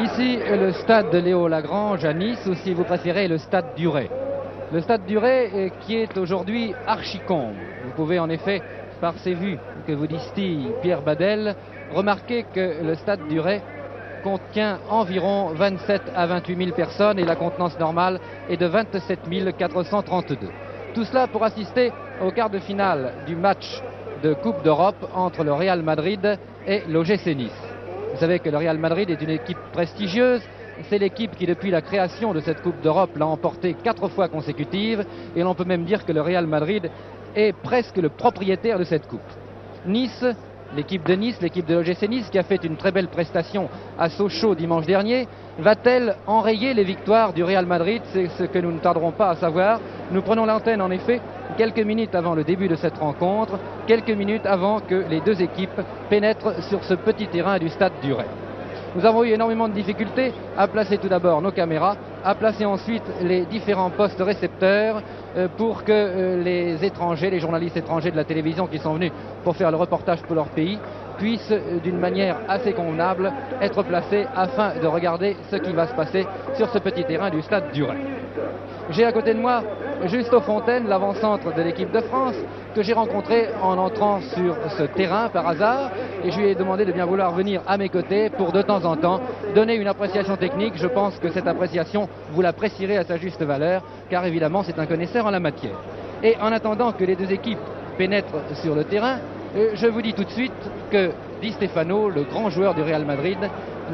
Ici, le stade de Léo Lagrange à Nice, ou si vous préférez, le stade du Ray. Le stade du Ray qui est aujourd'hui archicombe. Vous pouvez en effet, par ces vues que vous distille Pierre Badel, remarquer que le stade du Ray contient environ 27 à 28 000 personnes et la contenance normale est de 27 432. Tout cela pour assister au quart de finale du match de Coupe d'Europe entre le Real Madrid et l'OGC Nice. Vous savez que le Real Madrid est une équipe prestigieuse. C'est l'équipe qui, depuis la création de cette Coupe d'Europe, l'a emportée 4 fois consécutives. Et l'on peut même dire que le Real Madrid est presque le propriétaire de cette Coupe. Nice, l'équipe de Nice, l'équipe de l'OGC Nice, qui a fait une très belle prestation à Sochaux dimanche dernier, va-t-elle enrayer les victoires du Real Madrid? C'est ce que nous ne tarderons pas à savoir. Nous prenons l'antenne, en effet, quelques minutes avant le début de cette rencontre, quelques minutes avant que les deux équipes pénètrent sur ce petit terrain du stade du Ray. Nous avons eu énormément de difficultés à placer tout d'abord nos caméras, à placer ensuite les différents postes récepteurs pour que les étrangers, les journalistes étrangers de la télévision qui sont venus pour faire le reportage pour leur pays, puissent d'une manière assez convenable être placés afin de regarder ce qui va se passer sur ce petit terrain du stade du Ray. J'ai à côté de moi Justo Fontaine, l'avant-centre de l'équipe de France, que j'ai rencontré en entrant sur ce terrain par hasard, et je lui ai demandé de bien vouloir venir à mes côtés pour de temps en temps donner une appréciation technique. Je pense que cette appréciation, vous l'apprécierez à sa juste valeur, car évidemment c'est un connaisseur en la matière. Et en attendant que les deux équipes pénètrent sur le terrain, je vous dis tout de suite que Di Stefano, le grand joueur du Real Madrid,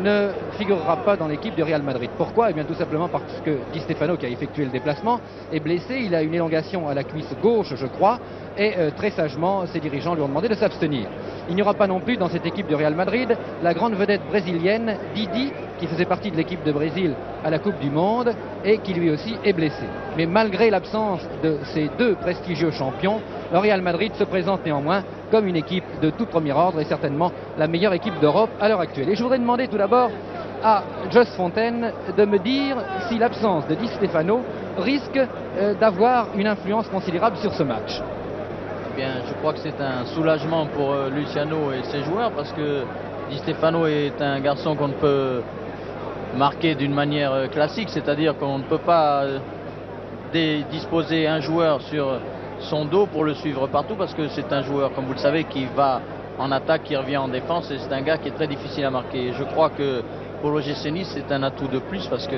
ne figurera pas dans l'équipe du Real Madrid. Pourquoi? Eh bien tout simplement parce que Di Stefano, qui a effectué le déplacement, est blessé. Il a une élongation à la cuisse gauche, je crois, et très sagement, ses dirigeants lui ont demandé de s'abstenir. Il n'y aura pas non plus dans cette équipe du Real Madrid la grande vedette brésilienne Didi, qui faisait partie de l'équipe de Brésil à la Coupe du Monde et qui lui aussi est blessé. Mais malgré l'absence de ces deux prestigieux champions, le Real Madrid se présente néanmoins comme une équipe de tout premier ordre et certainement la meilleure équipe d'Europe à l'heure actuelle. Et je voudrais demander tout d'abord à Just Fontaine de me dire si l'absence de Di Stefano risque d'avoir une influence considérable sur ce match. Eh bien, je crois que c'est un soulagement pour Luciano et ses joueurs parce que Di Stefano est un garçon qu'on ne peut marquer d'une manière classique, c'est-à-dire qu'on ne peut pas disposer un joueur sur son dos pour le suivre partout parce que c'est un joueur, comme vous le savez, qui va en attaque, qui revient en défense et c'est un gars qui est très difficile à marquer. Et je crois que pour l'OGC Nice, c'est un atout de plus parce que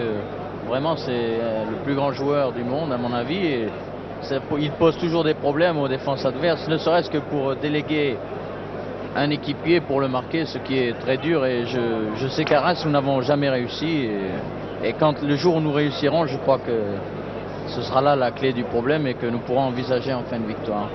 vraiment c'est le plus grand joueur du monde à mon avis et il pose toujours des problèmes aux défenses adverses, ne serait-ce que pour déléguer un équipier pour le marquer, ce qui est très dur et je sais qu'à Reims nous n'avons jamais réussi et quand le jour où nous réussirons, je crois que ce sera là la clé du problème et que nous pourrons envisager enfin une victoire.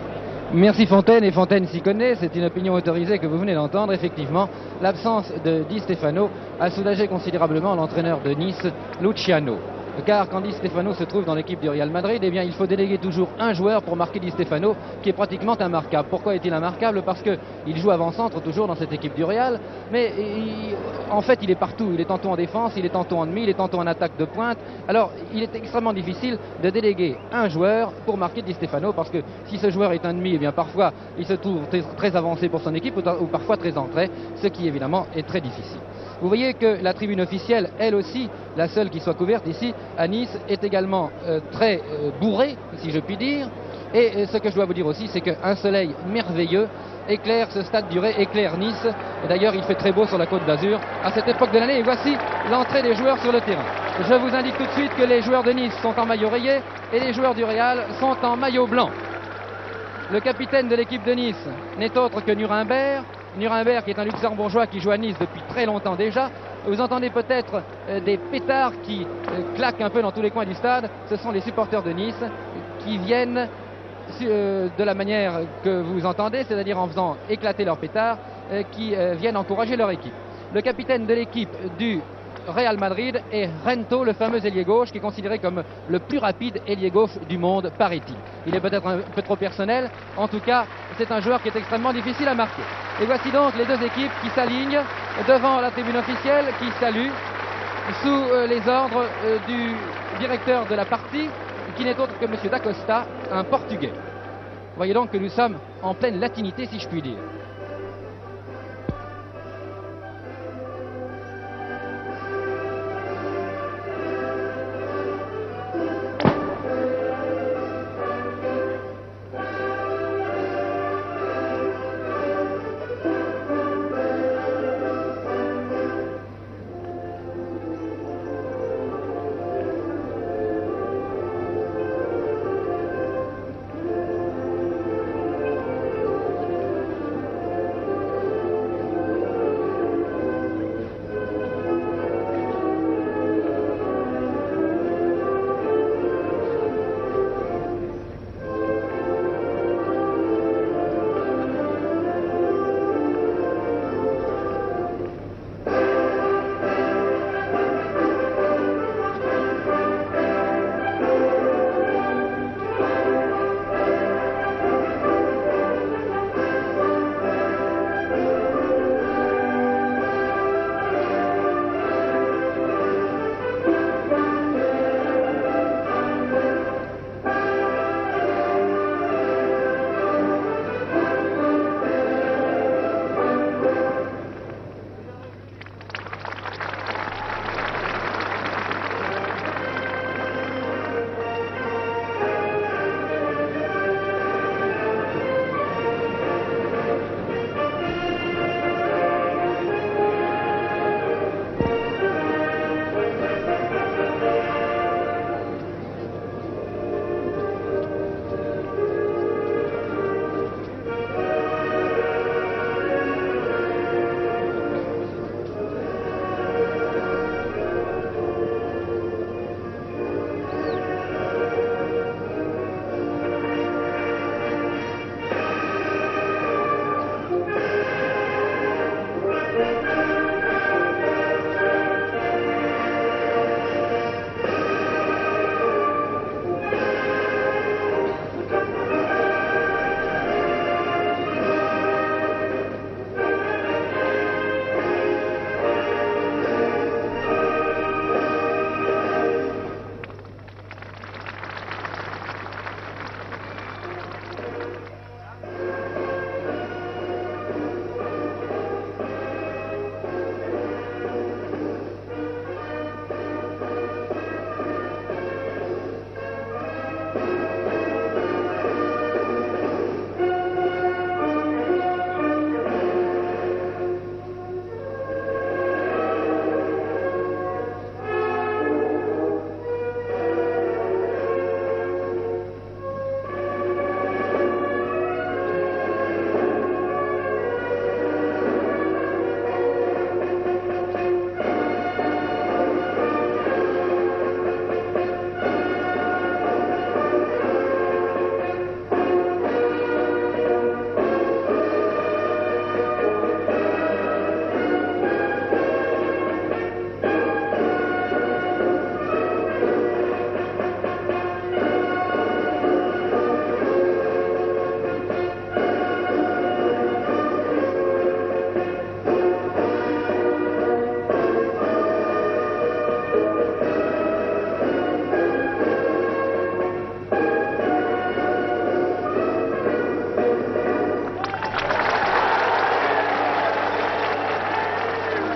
Merci Fontaine, et Fontaine s'y connaît, c'est une opinion autorisée que vous venez d'entendre. Effectivement, l'absence de Di Stefano a soulagé considérablement l'entraîneur de Nice, Luciano. Car quand Di Stefano se trouve dans l'équipe du Real Madrid, eh bien, il faut déléguer toujours un joueur pour marquer Di Stefano, qui est pratiquement immarquable. Pourquoi est-il immarquable? Parce qu'il joue avant-centre toujours dans cette équipe du Real, mais en fait il est partout. Il est tantôt en défense, il est tantôt en demi, il est tantôt en attaque de pointe. Alors il est extrêmement difficile de déléguer un joueur pour marquer Di Stefano, parce que si ce joueur est un demi, eh bien parfois il se trouve très avancé pour son équipe ou parfois très en retrait, ce qui évidemment est très difficile. Vous voyez que la tribune officielle, elle aussi, la seule qui soit couverte ici à Nice, est également très bourrée, si je puis dire. Et ce que je dois vous dire aussi, c'est qu'un soleil merveilleux éclaire ce stade du Ray, éclaire Nice. Et d'ailleurs, il fait très beau sur la Côte d'Azur à cette époque de l'année. Et voici l'entrée des joueurs sur le terrain. Je vous indique tout de suite que les joueurs de Nice sont en maillot rayé et les joueurs du Real sont en maillot blanc. Le capitaine de l'équipe de Nice n'est autre que Nuremberg. Nuremberg qui est un luxembourgeois qui joue à Nice depuis très longtemps déjà. Vous entendez peut-être des pétards qui claquent un peu dans tous les coins du stade. Ce sont les supporters de Nice qui viennent de la manière que vous entendez, c'est-à-dire en faisant éclater leurs pétards, qui viennent encourager leur équipe. Le capitaine de l'équipe du Real Madrid est Rento, le fameux ailier gauche, qui est considéré comme le plus rapide ailier gauche du monde, paraît-il. Il est peut-être un peu trop personnel, en tout cas, c'est un joueur qui est extrêmement difficile à marquer. Et voici donc les deux équipes qui s'alignent devant la tribune officielle, qui salue sous les ordres du directeur de la partie, qui n'est autre que M. D'Acosta, un Portugais. Vous voyez donc que nous sommes en pleine latinité, si je puis dire.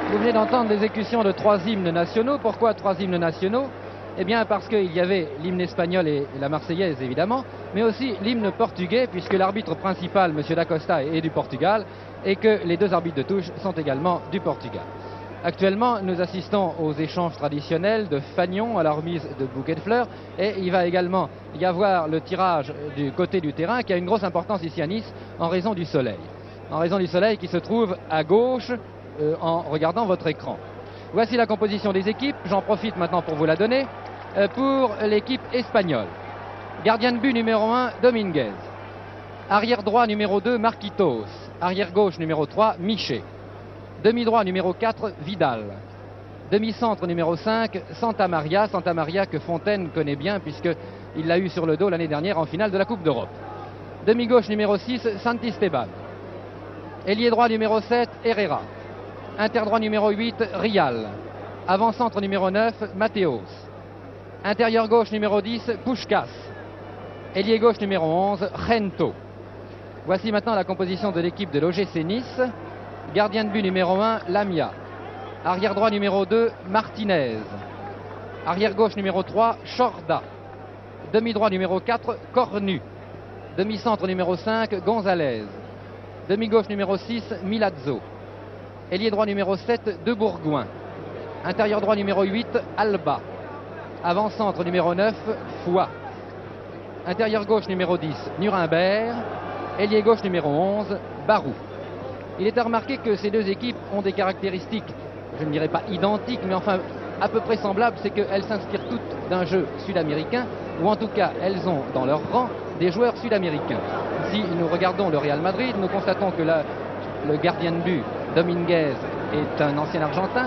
Vous venez d'entendre l'exécution de 3 hymnes nationaux. Pourquoi 3 hymnes nationaux? Eh bien parce qu'il y avait l'hymne espagnol et la marseillaise évidemment, mais aussi l'hymne portugais, puisque l'arbitre principal, M. D'Acosta, est du Portugal, et que les 2 arbitres de touche sont également du Portugal. Actuellement, nous assistons aux échanges traditionnels de fanions à la remise de bouquets de fleurs, et il va également y avoir le tirage du côté du terrain qui a une grosse importance ici à Nice en raison du soleil. En raison du soleil qui se trouve à gauche en regardant votre écran. Voici la composition des équipes, j'en profite maintenant pour vous la donner. Pour l'équipe espagnole, gardien de but numéro 1, Dominguez. Arrière droit numéro 2, Marquitos. Arrière gauche numéro 3, Michet. Demi-droit numéro 4, Vidal. Demi-centre numéro 5, Santa Maria. Santa Maria que Fontaine connaît bien puisqu'il l'a eu sur le dos l'année dernière en finale de la Coupe d'Europe. Demi-gauche numéro 6, Santisteban. Ailier droit numéro 7, Herrera. Interdroit numéro 8, Rial. Avant-centre numéro 9, Mateos. Intérieur gauche numéro 10, Puskás. Ailier gauche numéro 11, Gento. Voici maintenant la composition de l'équipe de l'OGC Nice. Gardien de but numéro 1, Lamia. Arrière droit numéro 2, Martinez. Arrière gauche numéro 3, Chorda. Demi-droit numéro 4, Cornu. Demi-centre numéro 5, Gonzalez. Demi-gauche numéro 6, Milazzo. Ailier droit numéro 7, De Bourgoin. Intérieur droit numéro 8, Alba. Avant-centre numéro 9, Foy. Intérieur gauche numéro 10, Nuremberg. Ailier gauche numéro 11, Barou. Il est à remarquer que ces 2 équipes ont des caractéristiques, je ne dirais pas identiques, mais enfin à peu près semblables, c'est qu'elles s'inspirent toutes d'un jeu sud-américain, ou en tout cas elles ont dans leur rang des joueurs sud-américains. Si nous regardons le Real Madrid, nous constatons que le gardien de but, Dominguez, est un ancien Argentin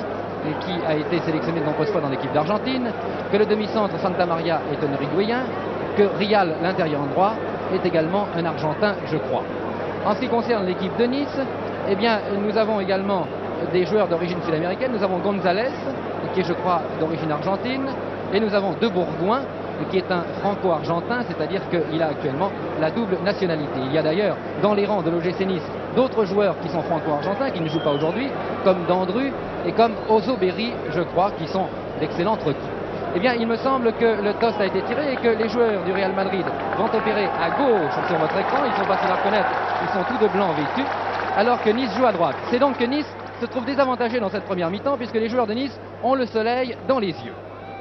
et qui a été sélectionné de nombreuses fois dans l'équipe d'Argentine, que le demi-centre Santa Maria est un Uruguayen, que Rial, l'intérieur droit, est également un Argentin, je crois. En ce qui concerne l'équipe de Nice, eh bien, nous avons également des joueurs d'origine sud-américaine. Nous avons Gonzalez, qui est, je crois, d'origine argentine, et nous avons De Bourgoin, qui est un franco-argentin, c'est-à-dire qu'il a actuellement la double nationalité. Il y a d'ailleurs dans les rangs de l'OGC Nice d'autres joueurs qui sont franco-argentins, qui ne jouent pas aujourd'hui, comme Dandru et comme Ozoberi, je crois, qui sont d'excellentes recrues. Eh bien, il me semble que le toss a été tiré et que les joueurs du Real Madrid vont opérer à gauche sur votre écran. Ils sont faciles à reconnaître, ils sont tous de blanc vêtus, alors que Nice joue à droite. C'est donc que Nice se trouve désavantagé dans cette première mi-temps, puisque les joueurs de Nice ont le soleil dans les yeux.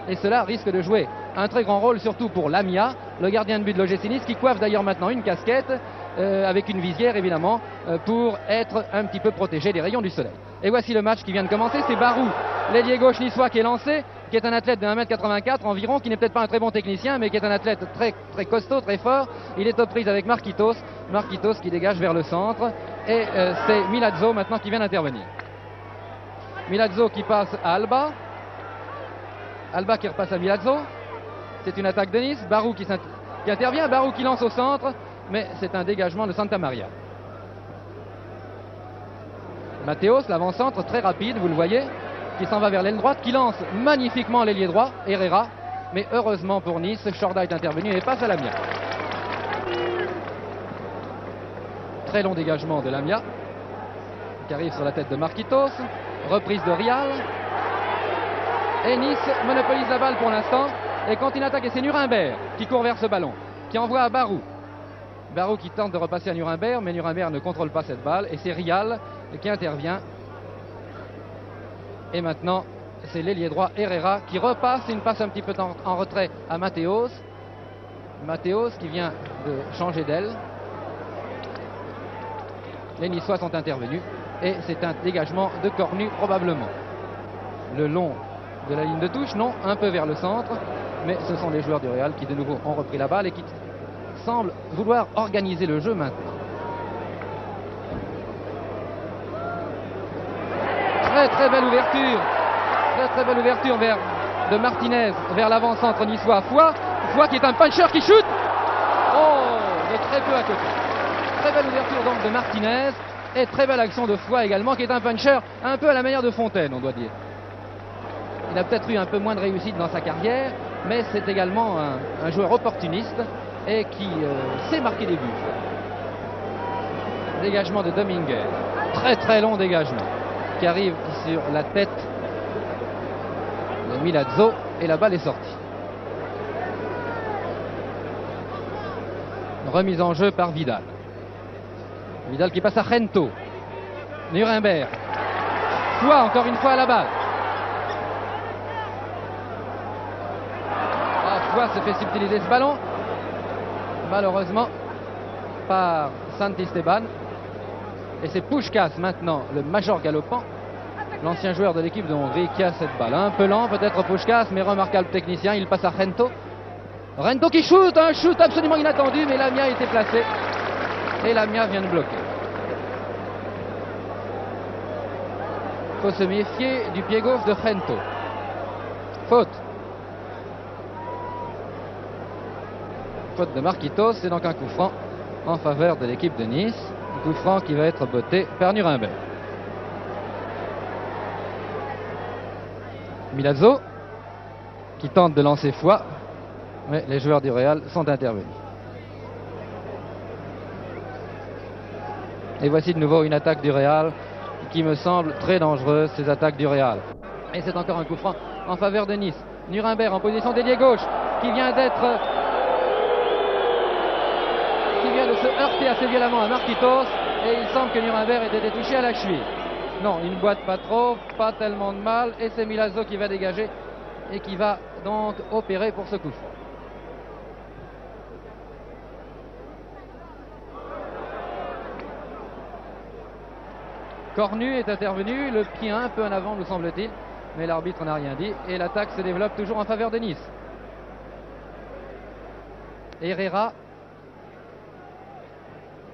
Et cela risque de jouer un très grand rôle, surtout pour Lamia, le gardien de but de l'OGC Nice, qui coiffe d'ailleurs maintenant une casquette, avec une visière évidemment, pour être un petit peu protégé des rayons du soleil. Et voici le match qui vient de commencer, c'est Barou, l'ailier gauche niçois qui est lancé, qui est un athlète de 1m84 environ, qui n'est peut-être pas un très bon technicien, mais qui est un athlète très, très costaud, très fort. Il est aux prises avec Marquitos, Marquitos qui dégage vers le centre, et c'est Milazzo maintenant qui vient d'intervenir. Milazzo qui passe à Alba, Alba qui repasse à Milazzo, c'est une attaque de Nice, Barou qui intervient, Barou qui lance au centre, mais c'est un dégagement de Santa Maria. Mateos, l'avant-centre très rapide, vous le voyez, qui s'en va vers l'aile droite, qui lance magnifiquement l'ailier droit, Herrera, mais heureusement pour Nice, Chorda est intervenu et passe à Lamia. Très long dégagement de Lamia, qui arrive sur la tête de Marquitos, reprise de Rial, et Nice monopolise la balle pour l'instant, et continue d'attaquer, c'est Nuremberg qui court vers ce ballon, qui envoie à Barou. Barou qui tente de repasser à Nuremberg, mais Nuremberg ne contrôle pas cette balle, et c'est Rial qui intervient. Et maintenant, c'est l'ailier droit Herrera qui repasse une passe un petit peu en retrait à Mateos. Mateos qui vient de changer d'aile. Les Niçois sont intervenus et c'est un dégagement de Cornu probablement. Le long de la ligne de touche, non, un peu vers le centre, mais ce sont les joueurs du Real qui de nouveau ont repris la balle et qui semblent vouloir organiser le jeu maintenant. Très belle ouverture, très belle ouverture de Martinez vers l'avant-centre niçois. Foy qui est un puncher qui shoot. Oh, de très peu à côté. Très belle ouverture donc de Martinez et très belle action de Foy également, qui est un puncher un peu à la manière de Fontaine, on doit dire. Il a peut-être eu un peu moins de réussite dans sa carrière, mais c'est également un joueur opportuniste et qui sait marquer des buts. Dégagement de Dominguez. Très long dégagement. qui arrive sur la tête de Milazzo et la balle est sortie. Remise en jeu par Vidal. Vidal qui passe à Gento. Nuremberg. Foy encore une fois à la balle. Foy se fait subtiliser ce ballon. Malheureusement par Santisteban. Et c'est Puskás maintenant, le major galopant, l'ancien joueur de l'équipe de Hongrie, qui a cette balle. Un peu lent peut-être Puskás, mais remarquable technicien. Il passe à Gento. Gento qui shoot, un shoot absolument inattendu, mais Lamia était placé. Et Lamia vient de bloquer. Il faut se méfier du pied gauche de Gento. Faute. Faute de Marquitos, c'est donc un coup franc en faveur de l'équipe de Nice. Un coup franc qui va être botté par Nuremberg. Milazzo qui tente de lancer Foy, mais les joueurs du Real sont intervenus. Et voici de nouveau une attaque du Real qui me semble très dangereuse, ces attaques du Real. Et c'est encore un coup franc en faveur de Nice. Nuremberg en position d'ailier gauche qui vient de se heurter assez violemment à Marquitos, et il semble que Nuremberg ait été touché à la cheville. Non, il ne boite pas trop, pas tellement de mal, et c'est Milazzo qui va dégager et qui va donc opérer pour ce coup franc. Cornu est intervenu, le pied un peu en avant nous semble-t-il, mais l'arbitre n'a rien dit et l'attaque se développe toujours en faveur de Nice. Herrera,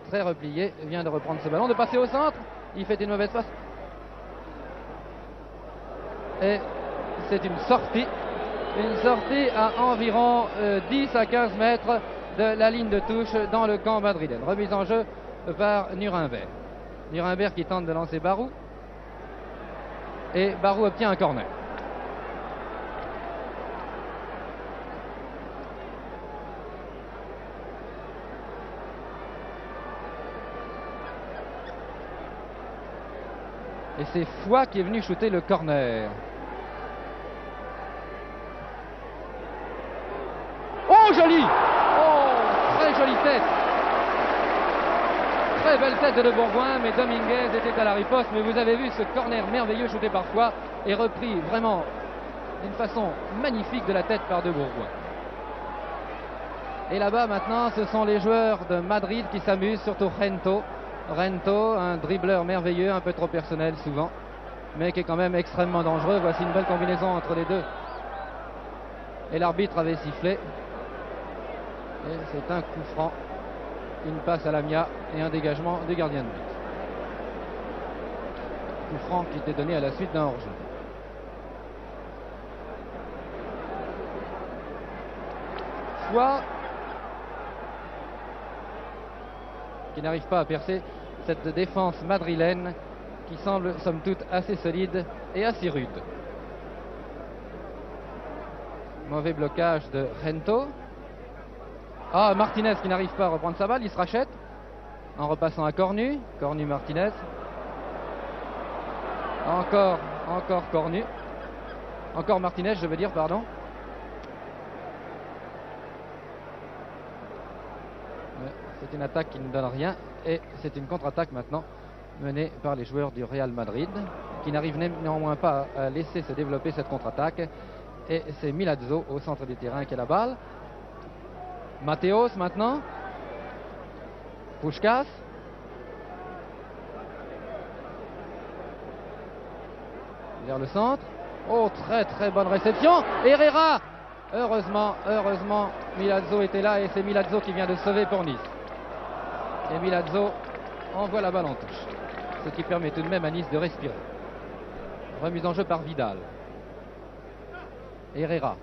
très replié, vient de reprendre ce ballon, de passer au centre, il fait une mauvaise passe. Et c'est une sortie à environ 10 à 15 mètres de la ligne de touche dans le camp madrilène. Remise en jeu par Nuremberg. Nuremberg qui tente de lancer Barou. Et Barou obtient un corner. Et c'est Foy qui est venu shooter le corner. Oh, joli! Oh, très jolie tête. Très belle tête de Bourgoin, mais Dominguez était à la riposte. Mais vous avez vu ce corner merveilleux shooté par Foy et repris vraiment d'une façon magnifique de la tête par de Bourgoin. Et là-bas maintenant, ce sont les joueurs de Madrid qui s'amusent, surtout Gento. Gento, un dribbleur merveilleux, un peu trop personnel souvent, mais qui est quand même extrêmement dangereux. Voici une belle combinaison entre les deux. Et l'arbitre avait sifflé. Et c'est un coup franc, une passe à Lamia et un dégagement du gardien de but. Coup franc qui était donné à la suite d'un hors-jeu. Foy qui n'arrive pas à percer cette défense madrilène qui semble somme toute assez solide et assez rude. Mauvais blocage de Gento. Ah, Martinez qui n'arrive pas à reprendre sa balle, il se rachète en repassant à Cornu. Cornu Martinez. Encore Cornu. Encore Martinez, je veux dire, pardon. C'est une attaque qui ne donne rien et c'est une contre-attaque maintenant menée par les joueurs du Real Madrid qui n'arrivent néanmoins pas à laisser se développer cette contre-attaque. Et c'est Milazzo au centre du terrain qui a la balle. Mateos maintenant. Puskás. Vers le centre. Oh, très bonne réception. Herrera. Heureusement, Milazzo était là et c'est Milazzo qui vient de sauver pour Nice. Et Milazzo envoie la balle en touche, ce qui permet tout de même à Nice de respirer. Remise en jeu par Vidal. Herrera.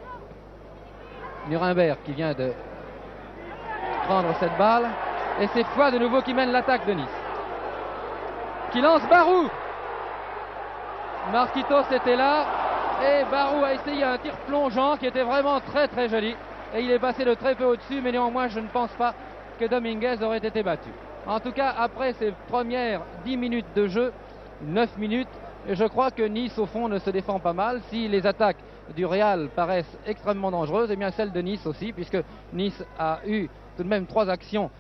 Nuremberg qui vient de prendre cette balle. Et c'est Foy de nouveau qui mène l'attaque de Nice. Qui lance Barou. Marquitos était là. Et Barou a essayé un tir plongeant qui était vraiment très joli. Et il est passé de très peu au-dessus, mais néanmoins je ne pense pas que Dominguez aurait été battu. En tout cas, après ces premières 10 minutes de jeu, 9 minutes, Et je crois que Nice, au fond, ne se défend pas mal. Si les attaques du Real paraissent extrêmement dangereuses, et bien celles de Nice aussi, puisque Nice a eu tout de même 3 actions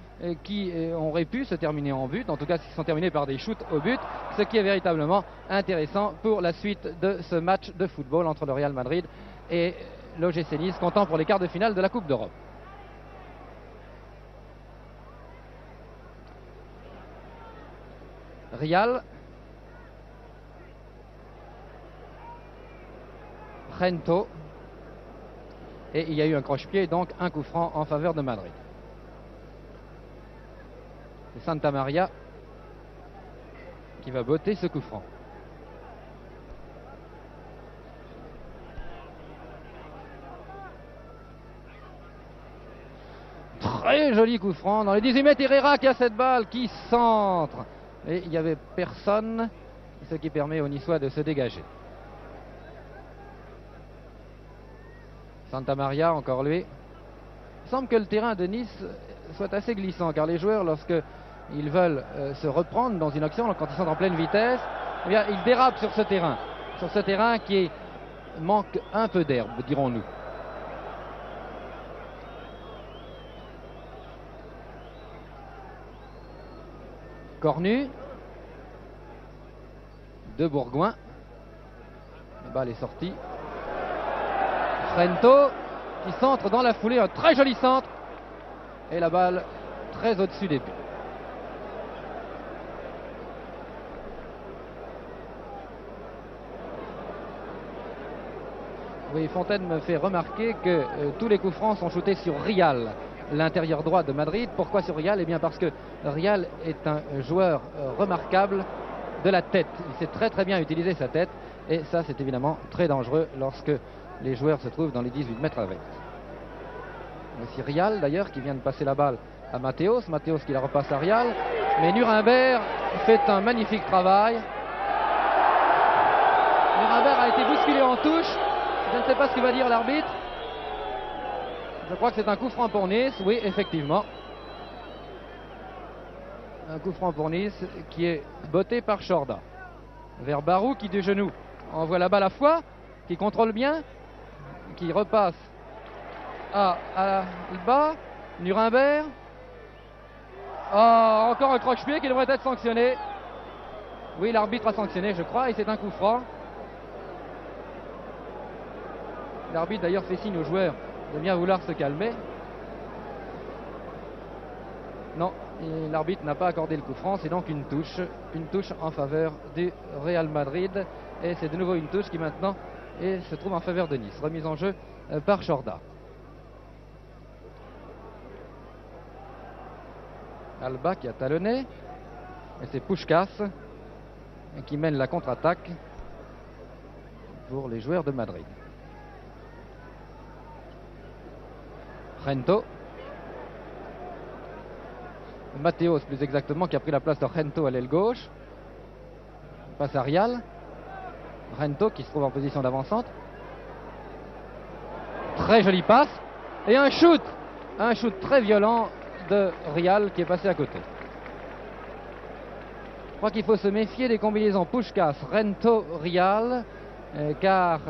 qui auraient pu se terminer en but, en tout cas qui sont terminées par des shoots au but, ce qui est véritablement intéressant pour la suite de ce match de football entre le Real Madrid et l'OGC Nice, comptant pour les quarts de finale de la Coupe d'Europe. Rial, Rento, et il y a eu un croche-pied, donc un coup franc en faveur de Madrid. C'est Santa Maria qui va botter ce coup franc. Très joli coup franc dans les 18 mètres. Herrera qui a cette balle, qui centre. Et il n'y avait personne, ce qui permet aux Niçois de se dégager. Santa Maria, encore lui. Il semble que le terrain de Nice soit assez glissant, car les joueurs, lorsqu'ils veulent se reprendre dans une action, quand ils sont en pleine vitesse, eh bien, ils dérapent sur ce terrain qui manque un peu d'herbe, dirons-nous. Cornu de Bourgoin. La balle est sortie. Rento qui centre dans la foulée, un très joli centre. Et la balle très au-dessus des buts. Oui, Fontaine me fait remarquer que tous les coups francs sont shootés sur Rial, l'intérieur droit de Madrid. Pourquoi sur Rial? Eh bien parce que Rial est un joueur remarquable de la tête. Il sait très très bien utiliser sa tête. Et ça, c'est évidemment très dangereux lorsque les joueurs se trouvent dans les 18 mètres avec. Voici Rial d'ailleurs qui vient de passer la balle à Matthäus. Matthäus qui la repasse à Rial. Mais Nuremberg fait un magnifique travail. Nuremberg a été bousculé en touche. Je ne sais pas ce que va dire l'arbitre. Je crois que c'est un coup franc pour Nice. Oui, effectivement. Un coup franc pour Nice qui est botté par Chorda. Vers Barou qui du genou envoie la balle à Foix, qui contrôle bien, qui repasse à bas. Nuremberg. Oh, encore un croche-pied qui devrait être sanctionné. Oui, l'arbitre a sanctionné, je crois, et c'est un coup franc. L'arbitre d'ailleurs fait signe aux joueurs de bien vouloir se calmer. Non, l'arbitre n'a pas accordé le coup franc, c'est donc une touche en faveur du Real Madrid. Et c'est de nouveau une touche qui maintenant se trouve en faveur de Nice. Remise en jeu par Chorda. Alba qui a talonné. Et c'est Puskás qui mène la contre-attaque pour les joueurs de Madrid. Rento. Matthäus plus exactement qui a pris la place de Rento à l'aile gauche. Passe à Rial. Rento qui se trouve en position d'avancante. Très jolie passe. Et un shoot très violent de Rial qui est passé à côté. Je crois qu'il faut se méfier des combinaisons Puskás, Rento, Rial, car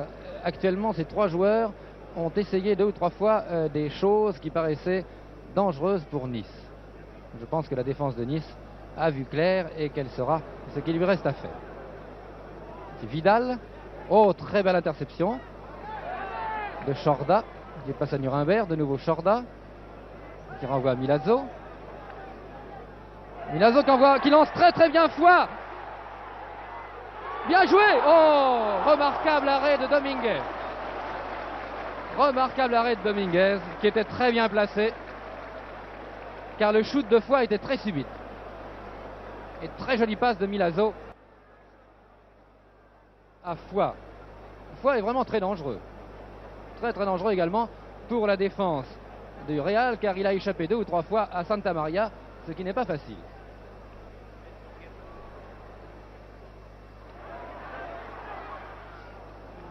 actuellement ces 3 joueurs ont essayé 2 ou 3 fois des choses qui paraissaient dangereuses pour Nice. Je pense que la défense de Nice a vu clair et qu'elle saura ce qu'il lui reste à faire. C'est Vidal. Oh, très belle interception de Chorda qui passe à Nuremberg. De nouveau Chorda qui renvoie à Milazzo. Milazzo qui lance très très bien Foix. Bien joué. Oh, remarquable arrêt de Dominguez. Remarquable arrêt de Dominguez qui était très bien placé, car le shoot de Foix était très subite. Et très jolie passe de Milazzo à Foix. Foix est vraiment très dangereux. Très très dangereux également pour la défense du Real, car il a échappé 2 ou 3 fois à Santa Maria, ce qui n'est pas facile.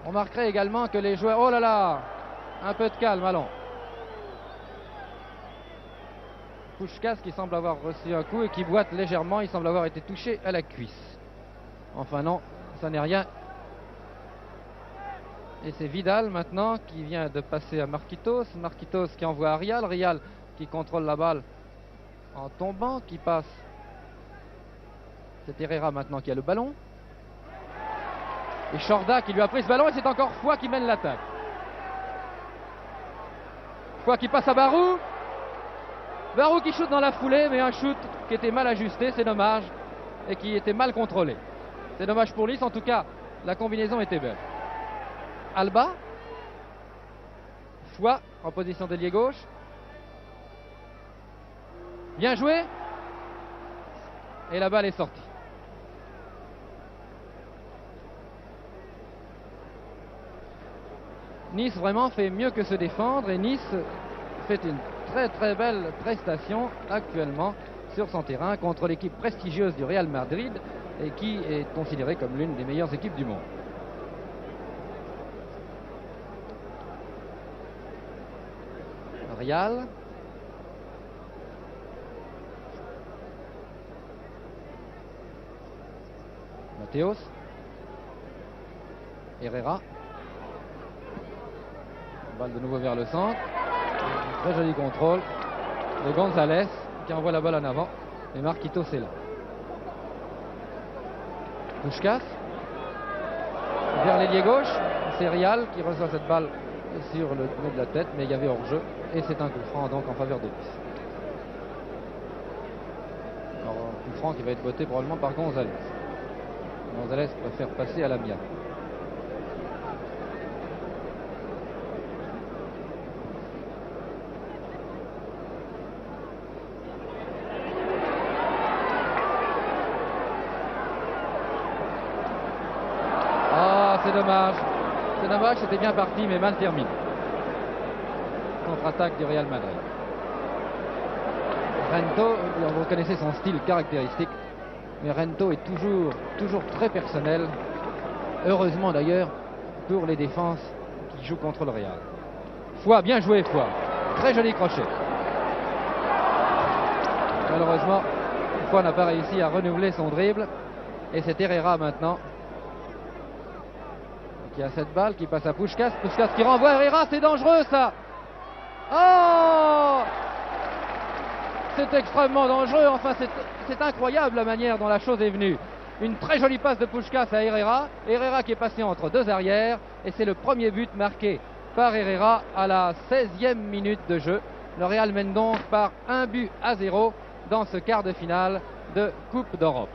On remarquerait également que les joueurs... Oh là là! Un peu de calme, allons. Puskás qui semble avoir reçu un coup et qui boite légèrement. Il semble avoir été touché à la cuisse. Enfin non, ça n'est rien. Et c'est Vidal maintenant qui vient de passer à Marquitos. Marquitos qui envoie à Rial. Rial qui contrôle la balle en tombant, qui passe. C'est Herrera maintenant qui a le ballon. Et Chorda qui lui a pris ce ballon et c'est encore Foy qui mène l'attaque. Foy qui passe à Barou. Barou qui shoot dans la foulée, mais un shoot qui était mal ajusté, c'est dommage, et qui était mal contrôlé. C'est dommage pour Nice, en tout cas, la combinaison était belle. Alba. Foy en position d'ailier gauche. Bien joué. Et la balle est sortie. Nice vraiment fait mieux que se défendre et Nice fait une très très belle prestation actuellement sur son terrain contre l'équipe prestigieuse du Real Madrid et qui est considérée comme l'une des meilleures équipes du monde. Real. Mateos. Herrera. Balle de nouveau vers le centre. Très joli contrôle de González qui envoie la balle en avant. Et Marquitos est là. Puskás. Vers l'ailier gauche. C'est Rial qui reçoit cette balle sur le nez de la tête. Mais il y avait hors-jeu. Et c'est un coup franc donc en faveur de Nice. Alors un coup franc qui va être voté probablement par González. González préfère passer à l'amiable. C'est dommage. C'est dommage, c'était bien parti, mais mal terminé. Contre-attaque du Real Madrid. Rento, vous connaissez son style caractéristique, mais Rento est toujours très personnel. Heureusement d'ailleurs pour les défenses qui jouent contre le Real. Foy, bien joué Foy. Très joli crochet. Malheureusement, Foy n'a pas réussi à renouveler son dribble. Et c'est Herrera maintenant qui a cette balle qui passe à Puskás. Puskás qui renvoie Herrera, c'est dangereux ça. Oh, c'est extrêmement dangereux. Enfin, c'est incroyable la manière dont la chose est venue. Une très jolie passe de Puskás à Herrera. Herrera qui est passé entre deux arrières. Et c'est le premier but marqué par Herrera à la 16e minute de jeu. Le Real mène donc par 1-0 dans ce quart de finale de Coupe d'Europe.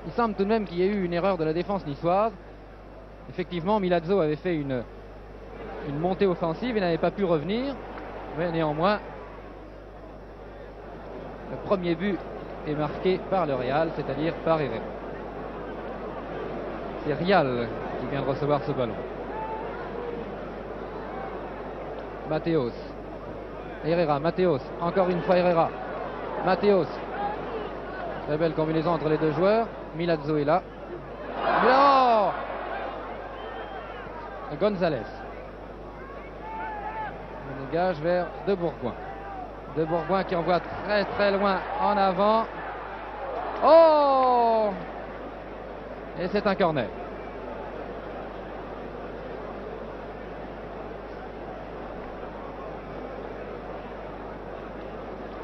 Il semble tout de même qu'il y ait eu une erreur de la défense niçoise. Effectivement, Milazzo avait fait une montée offensive et n'avait pas pu revenir. Mais néanmoins, le premier but est marqué par le Real, c'est-à-dire par Herrera. C'est Rial qui vient de recevoir ce ballon. Mateos. Herrera, Mateos. Encore une fois Herrera. Mateos. Très belle combinaison entre les deux joueurs. Milazzo est là. Non, González. On dégage vers De Bourgoin. De Bourgoin qui envoie très très loin en avant. Oh! Et c'est un corner.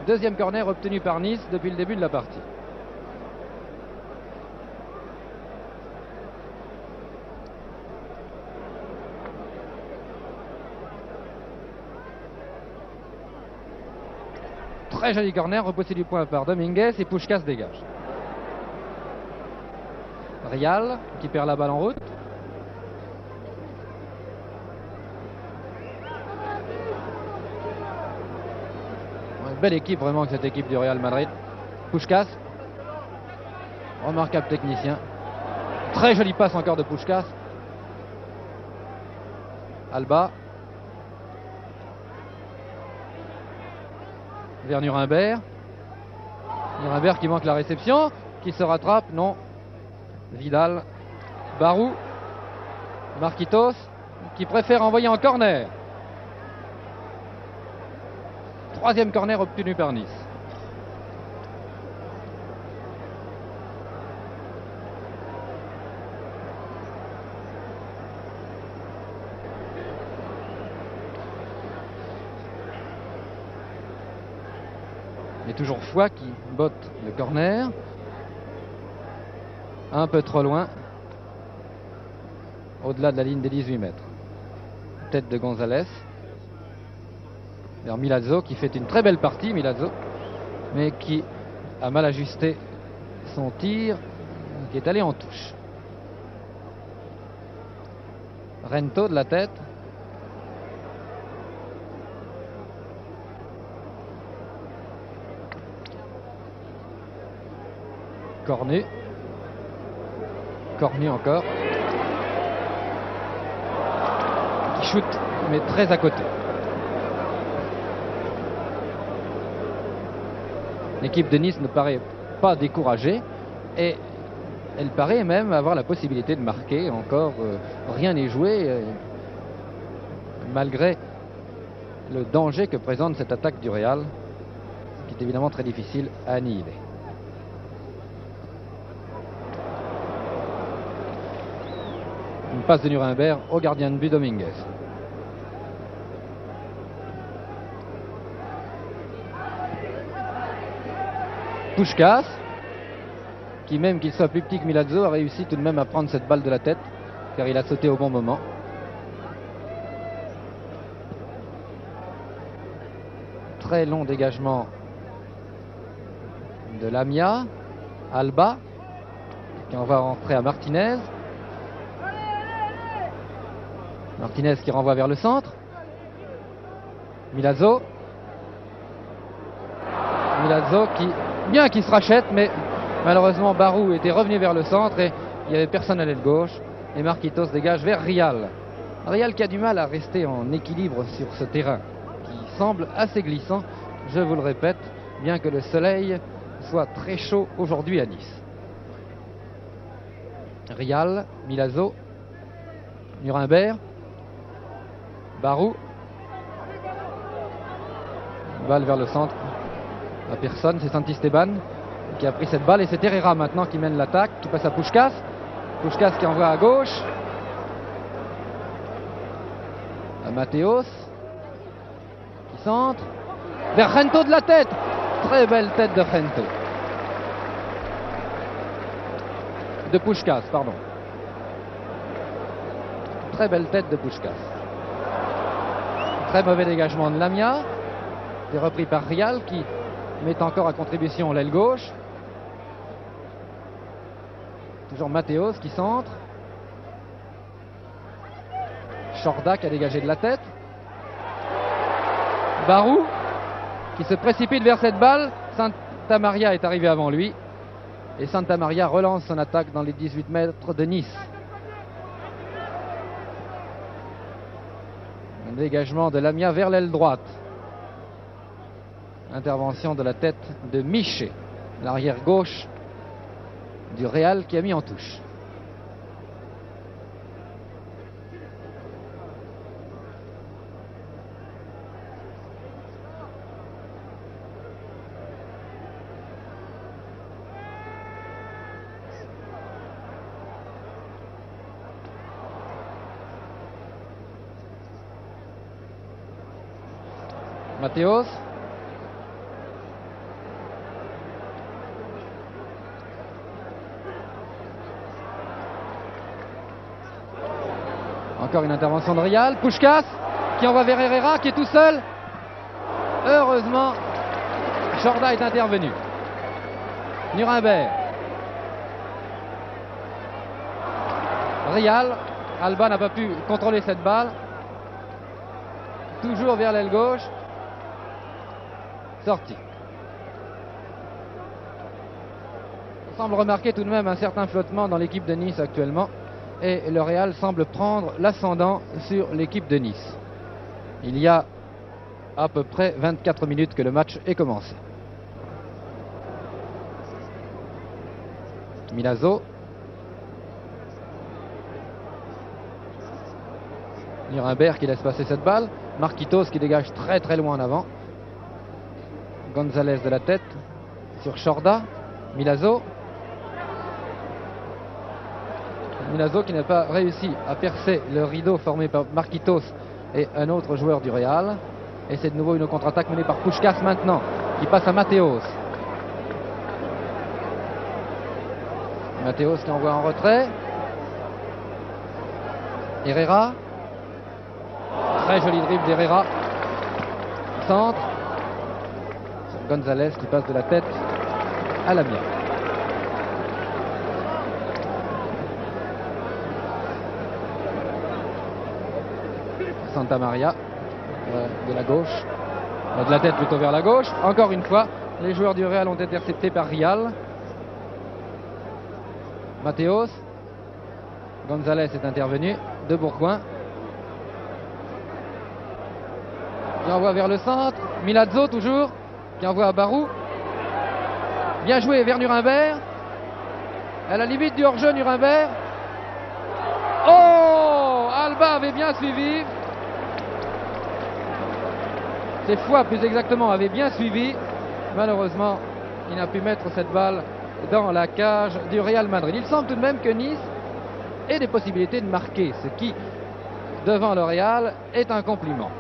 Deuxième corner obtenu par Nice depuis le début de la partie. Très joli corner, repoussé du point par Dominguez et Puskás dégage. Rial qui perd la balle en route. Une belle équipe vraiment cette équipe du Real Madrid. Puskás, remarquable technicien. Très jolie passe encore de Puskás. Alba. Vers Nuremberg. Nuremberg qui manque la réception, qui se rattrape, non. Vidal, Barou, Marquitos, qui préfère envoyer en corner. troisième corner obtenu par Nice. Et toujours Foix qui botte le corner. Un peu trop loin. Au-delà de la ligne des 18 mètres. Tête de Gonzalez. Vers Milazzo qui fait une très belle partie, Milazzo. Mais qui a mal ajusté son tir. Qui est allé en touche. Rento de la tête. Cornu. Cornu encore. Qui shoot, mais très à côté. L'équipe de Nice ne paraît pas découragée et elle paraît même avoir la possibilité de marquer. Encore rien n'est joué malgré le danger que présente cette attaque du Real, ce qui est évidemment très difficile à annihiler. Une passe de Nuremberg au gardien de but Dominguez. Puskás, qui même qu'il soit plus petit que Milazzo, a réussi tout de même à prendre cette balle de la tête, car il a sauté au bon moment. Très long dégagement de Lamia. Alba, qui en va rentrer à Martinez. Martinez qui renvoie vers le centre. Milazzo. Milazzo qui se rachète, mais malheureusement Barou était revenu vers le centre et il n'y avait personne à l'aile gauche. Et Marquitos dégage vers Rial. Rial qui a du mal à rester en équilibre sur ce terrain, qui semble assez glissant, je vous le répète, bien que le soleil soit très chaud aujourd'hui à Nice. Rial, Milazzo, Nuremberg. Barou. Balle vers le centre. À personne, c'est Santisteban qui a pris cette balle et c'est Herrera maintenant qui mène l'attaque, qui passe à Puskás. Puskás qui envoie à gauche. À Mateos. Qui centre. Vers Rento de la tête. Très belle tête de Rento. De Puskás, pardon. Très belle tête de Puskás. Très mauvais dégagement de Lamia. C'est repris par Rial qui met encore à contribution l'aile gauche. Toujours Mateos qui centre. Chorda qui a dégagé de la tête. Barou qui se précipite vers cette balle. Santa Maria est arrivé avant lui. Et Santa Maria relance son attaque dans les 18 mètres de Nice. Un dégagement de Lamia vers l'aile droite. Intervention de la tête de Miché, l'arrière gauche du Real qui a mis en touche. Mateos. Encore une intervention de Rial. Puskás qui envoie vers Herrera qui est tout seul. Heureusement, Chorda est intervenu. Nuremberg. Rial. Alba n'a pas pu contrôler cette balle. Toujours vers l'aile gauche. Sorti. On semble remarquer tout de même un certain flottement dans l'équipe de Nice actuellement. Et le Real semble prendre l'ascendant sur l'équipe de Nice. Il y a à peu près 24 minutes que le match est commencé. Milazzo. Nuremberg qui laisse passer cette balle. Marquitos qui dégage très très loin en avant. González de la tête sur Chorda. Milazzo. Milazzo qui n'a pas réussi à percer le rideau formé par Marquitos et un autre joueur du Real. Et c'est de nouveau une contre-attaque menée par Puskás maintenant, qui passe à Mateos. Mateos qui envoie en retrait. Herrera. Très joli dribble d'Herrera. Centre. González qui passe de la tête à la mienne. Santa Maria de la gauche, de la tête plutôt vers la gauche. Encore une fois, les joueurs du Real ont été interceptés par Rial. Mateos. González est intervenu. De Bourgoin. Qui envoie vers le centre. Milazzo toujours. Qui envoie à Barou. Bien joué vers Nuremberg. À la limite du hors-jeu, Nuremberg. Oh, Alba avait bien suivi. Ses foies, plus exactement, avaient bien suivi. Malheureusement, il n'a pu mettre cette balle dans la cage du Real Madrid. Il semble tout de même que Nice ait des possibilités de marquer, ce qui, devant le Real, est un compliment.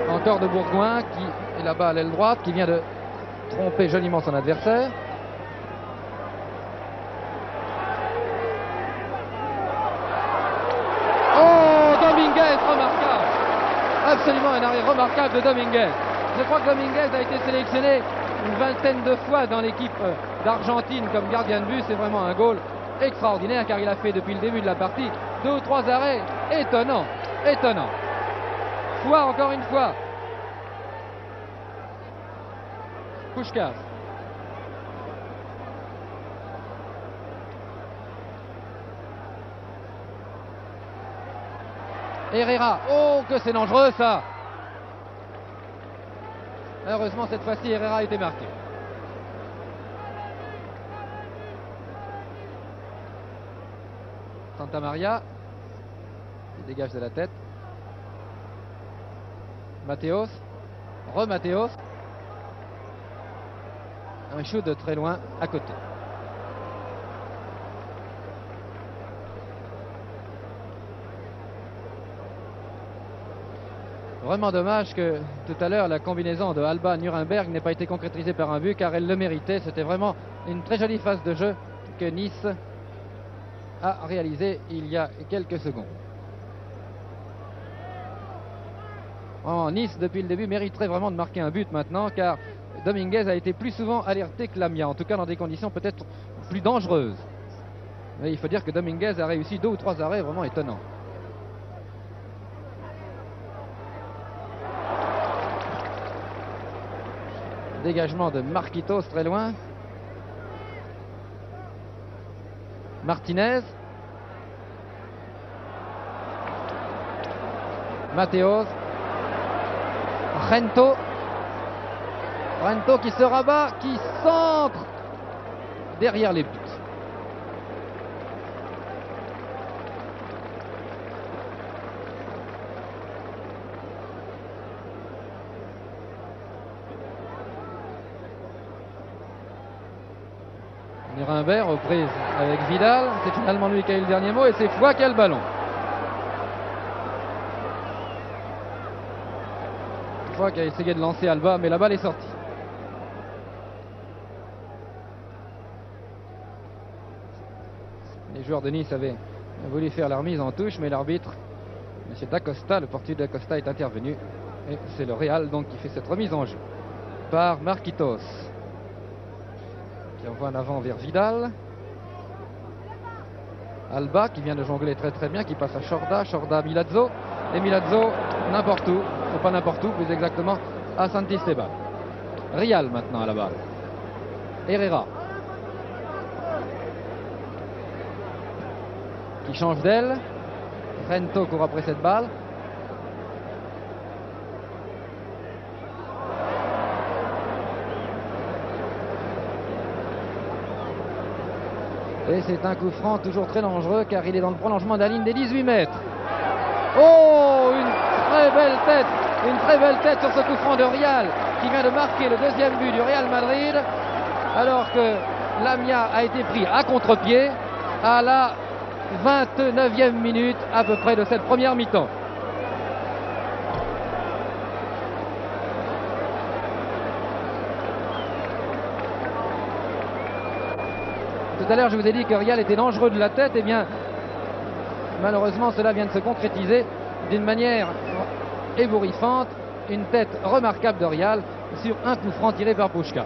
Encore de Bourgoin qui est là-bas à l'aile droite, qui vient de tromper joliment son adversaire. Remarquable, absolument un arrêt remarquable de Dominguez. Je crois que Dominguez a été sélectionné une vingtaine de fois dans l'équipe d'Argentine comme gardien de but. C'est vraiment un goal extraordinaire car il a fait depuis le début de la partie 2 ou 3 arrêts étonnants, étonnants. Fois encore une fois. Puskás. Herrera, oh que c'est dangereux ça. Heureusement cette fois-ci Herrera a été marqué. Santa Maria, il dégage de la tête. Mateos, Mateos. Un shoot de très loin à côté. Vraiment dommage que tout à l'heure la combinaison de Alba-Nuremberg n'ait pas été concrétisée par un but car elle le méritait. C'était vraiment une très jolie phase de jeu que Nice a réalisée il y a quelques secondes. Vraiment, Nice depuis le début mériterait vraiment de marquer un but maintenant car Dominguez a été plus souvent alerté que Lamia, en tout cas dans des conditions peut-être plus dangereuses. Mais il faut dire que Dominguez a réussi 2 ou 3 arrêts vraiment étonnants. Dégagement de Marquitos très loin. Martinez. Mateos. Rento. Rento qui se rabat, qui centre derrière les buts. Nuremberg aux prises avec Vidal, c'est finalement lui qui a eu le dernier mot et c'est Foix qui a le ballon. Foix qui a essayé de lancer Alba mais la balle est sortie. Les joueurs de Nice avaient voulu faire la remise en touche mais l'arbitre, M. Dacosta, le portier Dacosta est intervenu et c'est le Real donc qui fait cette remise en jeu par Marquitos. Qui envoie en avant vers Vidal. Alba qui vient de jongler très très bien, qui passe à Chorda, Chorda Milazzo, et Milazzo n'importe où, ou pas n'importe où, plus exactement à Santisteban. Rial maintenant à la balle. Herrera. Qui change d'aile. Rento court après cette balle. Et c'est un coup franc toujours très dangereux car il est dans le prolongement de la ligne des 18 mètres. Oh, une très belle tête Une très belle tête sur ce coup franc de Rial qui vient de marquer le deuxième but du Real Madrid, alors que Lamia a été pris à contre-pied à la 29e minute à peu près de cette première mi-temps. Tout à l'heure, je vous ai dit que Rial était dangereux de la tête. Eh bien, malheureusement, cela vient de se concrétiser d'une manière ébouriffante. Une tête remarquable de Rial sur un coup franc tiré par Puskás.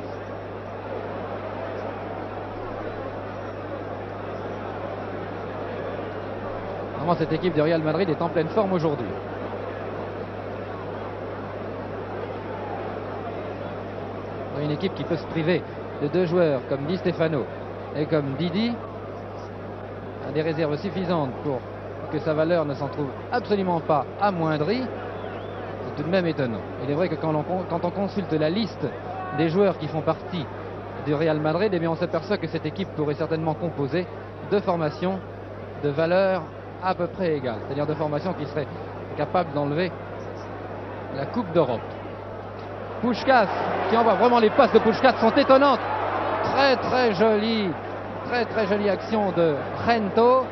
Vraiment, cette équipe de Real Madrid est en pleine forme aujourd'hui. Une équipe qui peut se priver de deux joueurs comme Di Stefano et comme Didi a des réserves suffisantes pour que sa valeur ne s'en trouve absolument pas amoindrie. C'est tout de même étonnant. Il est vrai que quand on consulte la liste des joueurs qui font partie du Real Madrid, eh bien on s'aperçoit que cette équipe pourrait certainement composer de formations de valeur à peu près égale, c'est-à-dire de formations qui seraient capables d'enlever la Coupe d'Europe. Puskás, qui envoie vraiment, les passes de Puskás sont étonnantes. Très jolie action de Gento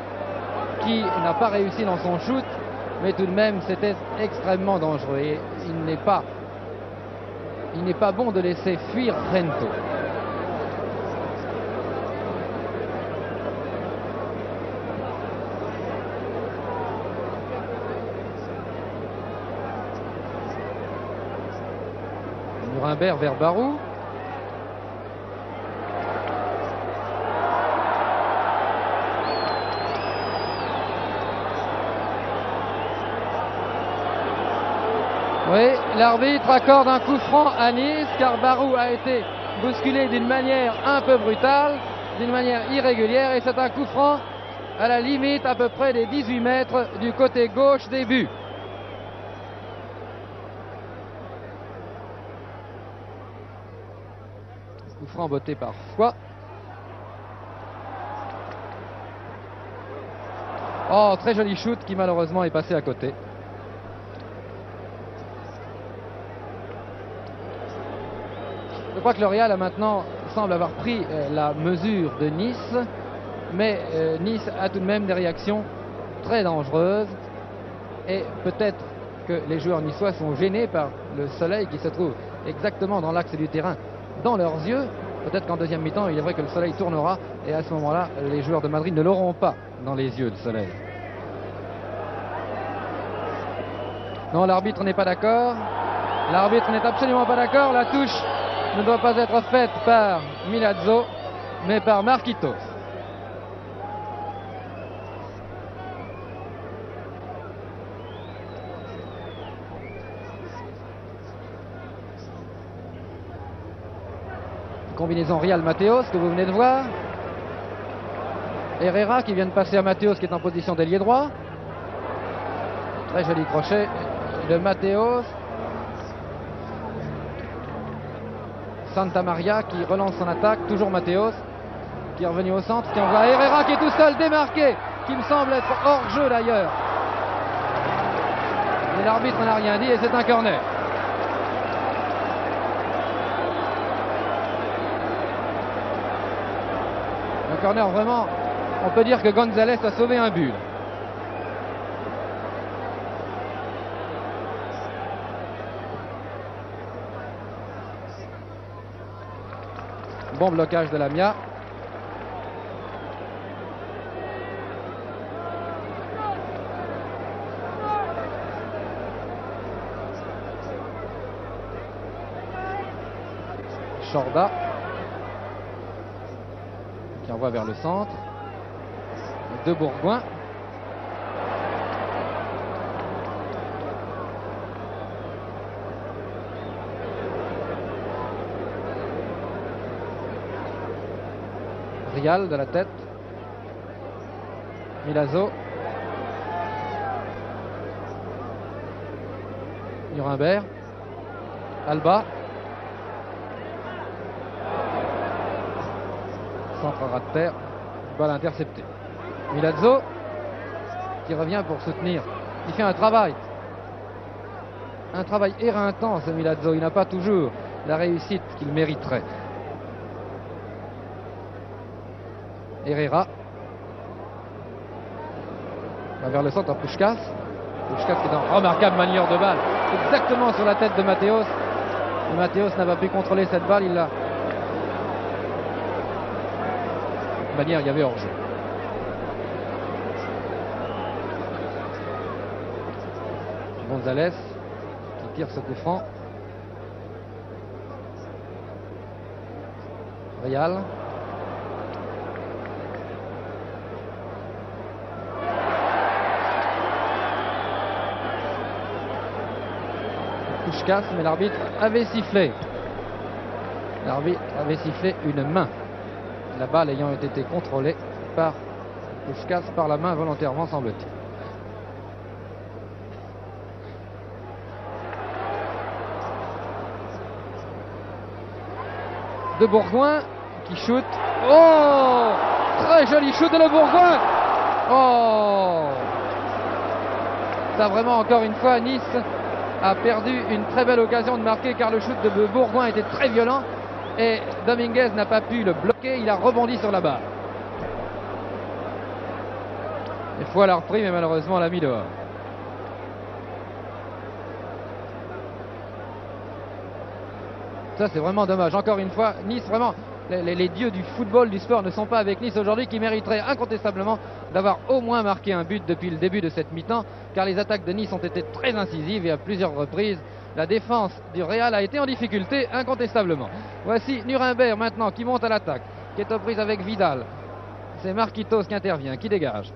qui n'a pas réussi dans son shoot, mais tout de même c'était extrêmement dangereux et il n'est pas bon de laisser fuir Gento. Nuremberg vers Barou. Oui, l'arbitre accorde un coup franc à Nice car Barou a été bousculé d'une manière un peu brutale, d'une manière irrégulière, et c'est un coup franc à la limite à peu près des 18 mètres du côté gauche des buts. Coup franc botté par Foy. Oh, très joli shoot qui malheureusement est passé à côté. Je crois que le Real maintenant semble avoir pris la mesure de Nice, mais Nice a tout de même des réactions très dangereuses et peut-être que les joueurs niçois sont gênés par le soleil qui se trouve exactement dans l'axe du terrain, dans leurs yeux. Peut-être qu'en deuxième mi-temps, il est vrai que le soleil tournera et à ce moment-là, les joueurs de Madrid ne l'auront pas dans les yeux, le soleil. Non, l'arbitre n'est pas d'accord. L'arbitre n'est absolument pas d'accord. La touche ne doit pas être faite par Milazzo, mais par Marquitos. Combinaison Real Mateos que vous venez de voir. Herrera qui vient de passer à Mateos qui est en position d'ailier droit. Très joli crochet de Mateos. Santa Maria qui relance son attaque, toujours Mateos qui est revenu au centre, qui envoie Herrera qui est tout seul, démarqué, qui me semble être hors jeu d'ailleurs. Mais l'arbitre n'a rien dit et c'est un corner. Un corner vraiment, on peut dire que González a sauvé un but. Bon blocage de Lamia. Chorda qui envoie vers le centre. De Bourgoin. Rial de la tête. Milazzo. Nuremberg. Alba. Centre à ras de terre. Balle interceptée. Milazzo qui revient pour soutenir. Il fait un travail. un travail éreintant, ce Milazzo. Il n'a pas toujours la réussite qu'il mériterait. Herrera va vers le centre à Puskás. Puskás qui est dans remarquable manière de balle, exactement sur la tête de Matthäus. Matthäus n'a pas pu contrôler cette balle, il l'a. De toute manière, il y avait hors-jeu. González qui tire ce coup franc. Real. Puskás, mais l'arbitre avait sifflé. L'arbitre avait sifflé une main. La balle ayant été contrôlée par Puskás par la main volontairement, semble-t-il. De Bourgoin qui shoot. Oh, très joli shoot de Le Bourgoin. Oh, ça vraiment encore une fois Nice a perdu une très belle occasion de marquer, car le shoot de Bourgoin était très violent et Dominguez n'a pas pu le bloquer. Il a rebondi sur la barre. Une fois l'a repris, mais malheureusement l'a mis dehors. Ça, c'est vraiment dommage. Encore une fois, Nice, vraiment, les dieux du football, du sport ne sont pas avec Nice aujourd'hui, qui mériterait incontestablement d'avoir au moins marqué un but depuis le début de cette mi-temps, car les attaques de Nice ont été très incisives et à plusieurs reprises, la défense du Real a été en difficulté incontestablement. Voici Nuremberg maintenant qui monte à l'attaque, qui est aux prises avec Vidal. C'est Marquitos qui intervient, qui dégage.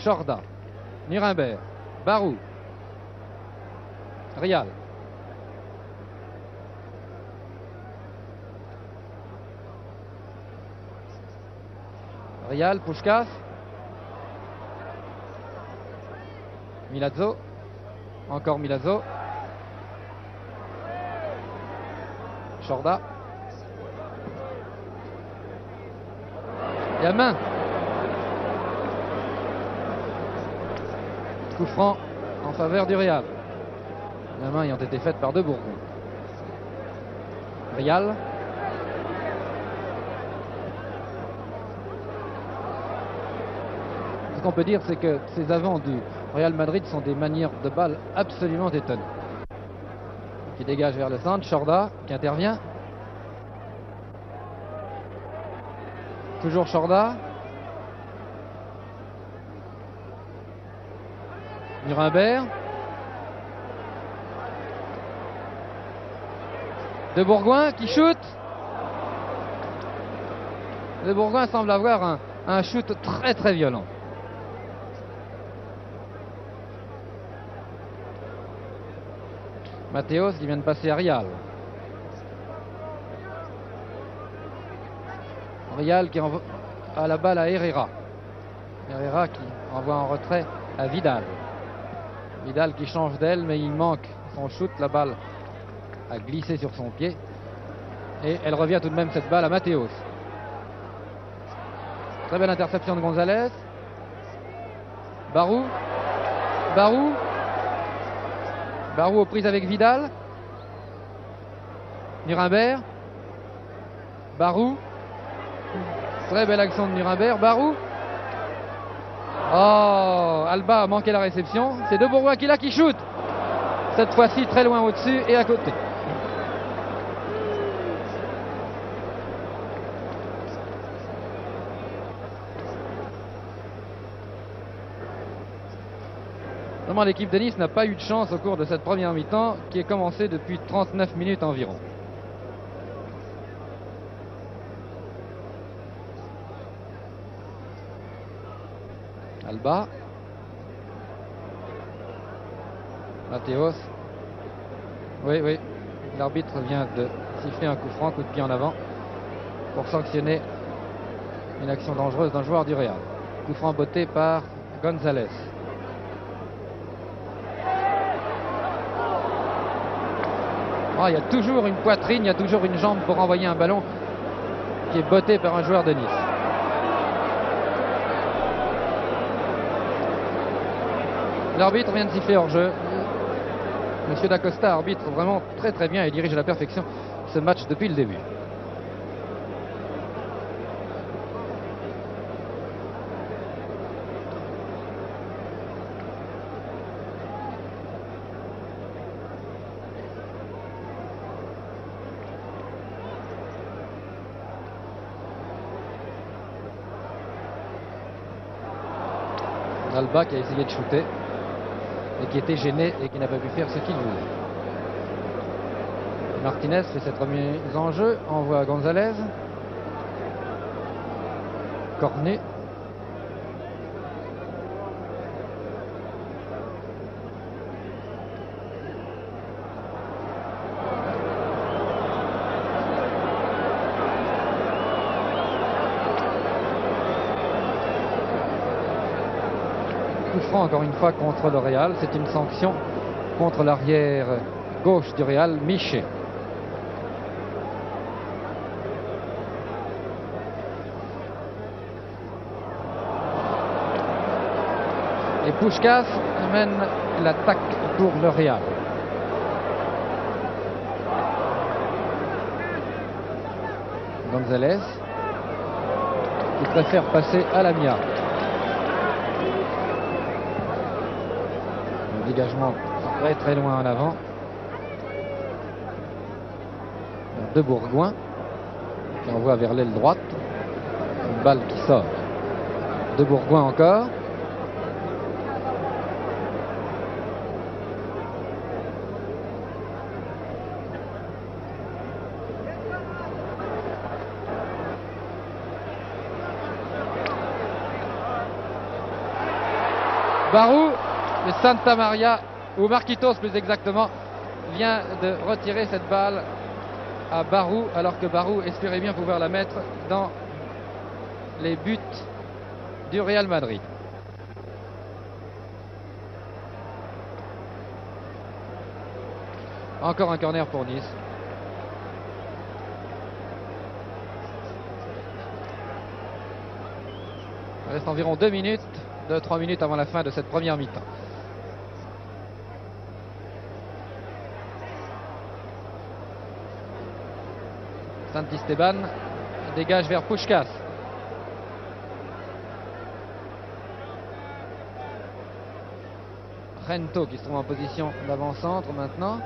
Chorda, Nuremberg, Barou, Real. Real, Puskás, Milazzo, encore Milazzo, Chorda, il y a main. Coup franc en faveur du Real. La main ayant été faite par De Bourgoin. Real. Ce qu'on peut dire, c'est que ces avants du Real Madrid sont des manières de balle absolument étonnantes. Qui dégage vers le centre, Chorda qui intervient. Toujours Chorda. Nuremberg. De Bourgoin qui shoot. De Bourgoin semble avoir un shoot très très violent. Matthäus qui vient de passer à Real. Real qui envoie à la balle à Herrera. Herrera qui envoie en retrait à Vidal. Vidal qui change d'aile, mais il manque son shoot. La balle a glissé sur son pied. Et elle revient tout de même, cette balle, à Matthäus. Très belle interception de González. Barou. Barou. Barou aux prises avec Vidal. Nuremberg. Barou. Très belle action de Nuremberg. Barou. Oh, Alba a manqué la réception. C'est De Bourgoin qui shoot. Cette fois-ci très loin au-dessus et à côté. Vraiment, l'équipe de Nice n'a pas eu de chance au cours de cette première mi-temps qui est commencée depuis 39 minutes environ. Alba. Matthäus. Oui. L'arbitre vient de siffler un coup franc, coup de pied en avant, pour sanctionner une action dangereuse d'un joueur du Real. Coup franc botté par González. Oh, il y a toujours une poitrine, il y a toujours une jambe pour envoyer un ballon qui est botté par un joueur de Nice. L'arbitre vient de siffler hors jeu. Monsieur Dacosta arbitre vraiment très très bien et dirige à la perfection ce match depuis le début. Alba qui a essayé de shooter et qui était gêné et qui n'a pas pu faire ce qu'il voulait. Martinez fait cette remise en jeu, envoie à Gonzalez. Cornet. Coup franc encore une fois contre le Real, c'est une sanction contre l'arrière gauche du Real, Miché. Et Puskás mène l'attaque pour le Real. Gonzalez qui préfère passer à la Mia. Le dégagement très très loin en avant. De Bourgoin qui envoie vers l'aile droite. Une balle qui sort. De Bourgoin encore. Barou de Santa Maria, ou Marquitos plus exactement, vient de retirer cette balle à Barou, alors que Barou espérait bien pouvoir la mettre dans les buts du Real Madrid. Encore un corner pour Nice. Il reste environ 2 minutes. 3 minutes avant la fin de cette première mi-temps. Santisteban dégage vers Puskás. Rento qui se trouve en position d'avant-centre maintenant.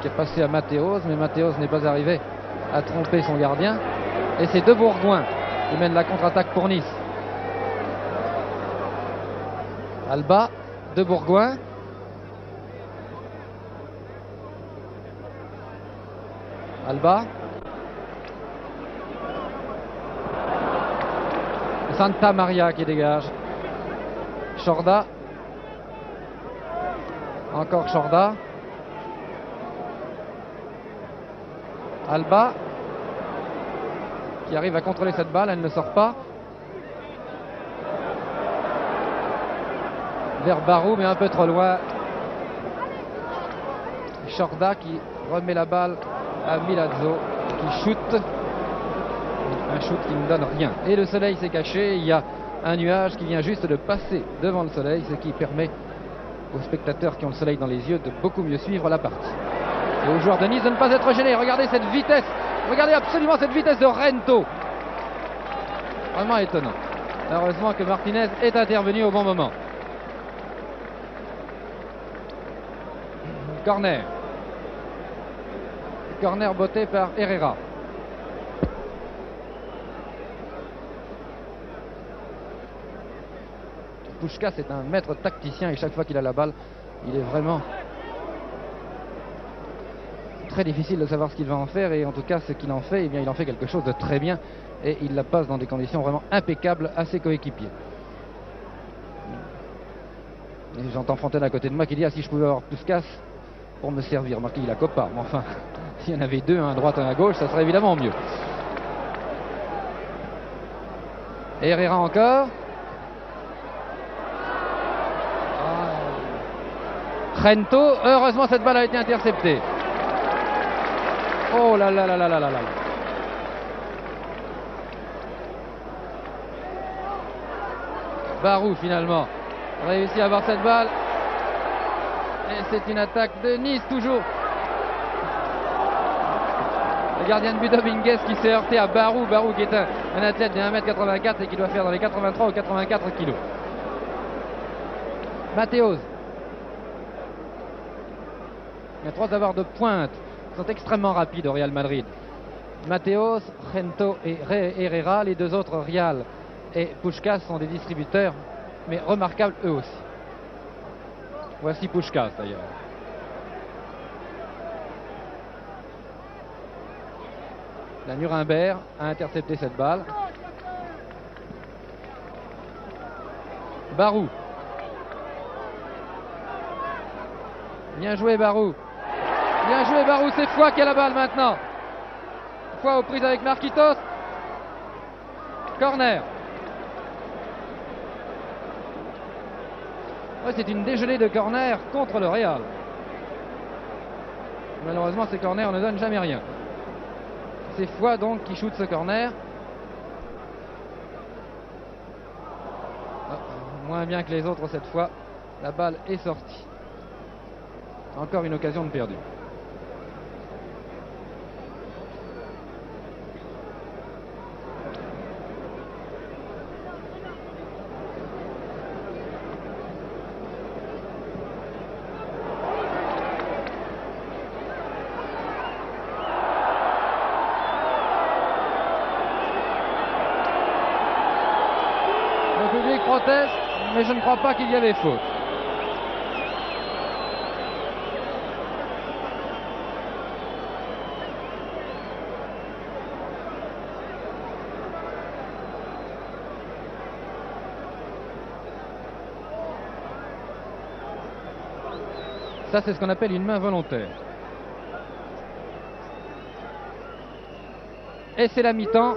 Qui est passé à Mateos, mais Mateos n'est pas arrivé à tromper son gardien. Et c'est De Bourgoin qui mène la contre-attaque pour Nice. Alba, De Bourgoin. Alba. Santa Maria qui dégage. Chorda. Encore Chorda. Alba qui arrive à contrôler cette balle, elle ne sort pas. Vers Barou, mais un peu trop loin. Chorda qui remet la balle à Milazzo qui shoot. Un shoot qui ne donne rien. Et le soleil s'est caché, il y a un nuage qui vient juste de passer devant le soleil, ce qui permet aux spectateurs qui ont le soleil dans les yeux de beaucoup mieux suivre la partie. Et aux joueurs de Nice de ne pas être gênés. Regardez cette vitesse. Regardez absolument cette vitesse de Rento. Vraiment étonnant. Heureusement que Martinez est intervenu au bon moment. Corner. Corner botté par Herrera. Puskás est un maître tacticien et chaque fois qu'il a la balle, il est vraiment très difficile de savoir ce qu'il va en faire, et en tout cas ce qu'il en fait, eh bien, il en fait quelque chose de très bien et il la passe dans des conditions vraiment impeccables à ses coéquipiers. Et j'entends Fontaine à côté de moi qui dit: ah, si je pouvais avoir Puskás pour me servir. Marquis il a Copa, mais enfin s'il y en avait deux, un à droite, un à gauche, ça serait évidemment mieux. Et Herrera encore. Rento, heureusement cette balle a été interceptée. Oh là là là là là là là. Barou finalement réussit à avoir cette balle. Et c'est une attaque de Nice toujours. Le gardien de but Dominguez qui s'est heurté à Barou. Barou qui est un athlète de 1m84 et qui doit faire dans les 83 ou 84 kilos. Mateos. Il y a 3 joueurs de pointe qui sont extrêmement rapides au Real Madrid. Mateos, Gento et Herrera. Les 2 autres, Rial et Puskás, sont des distributeurs, mais remarquables eux aussi. Voici Puskás d'ailleurs. La Nuremberg a intercepté cette balle. Barou. Bien joué Barou. Bien joué Barou, c'est Foy qui a la balle maintenant. Foy aux prises avec Marquitos. Corner. Ouais, c'est une dégelée de corner contre le Real. Malheureusement, ces corners ne donnent jamais rien. C'est Foy donc qui shoot ce corner. Moins bien que les autres cette fois. La balle est sortie. Encore une occasion de perdu. Le public proteste, mais je ne crois pas qu'il y avait faute. Ça, c'est ce qu'on appelle une main volontaire. Et c'est la mi-temps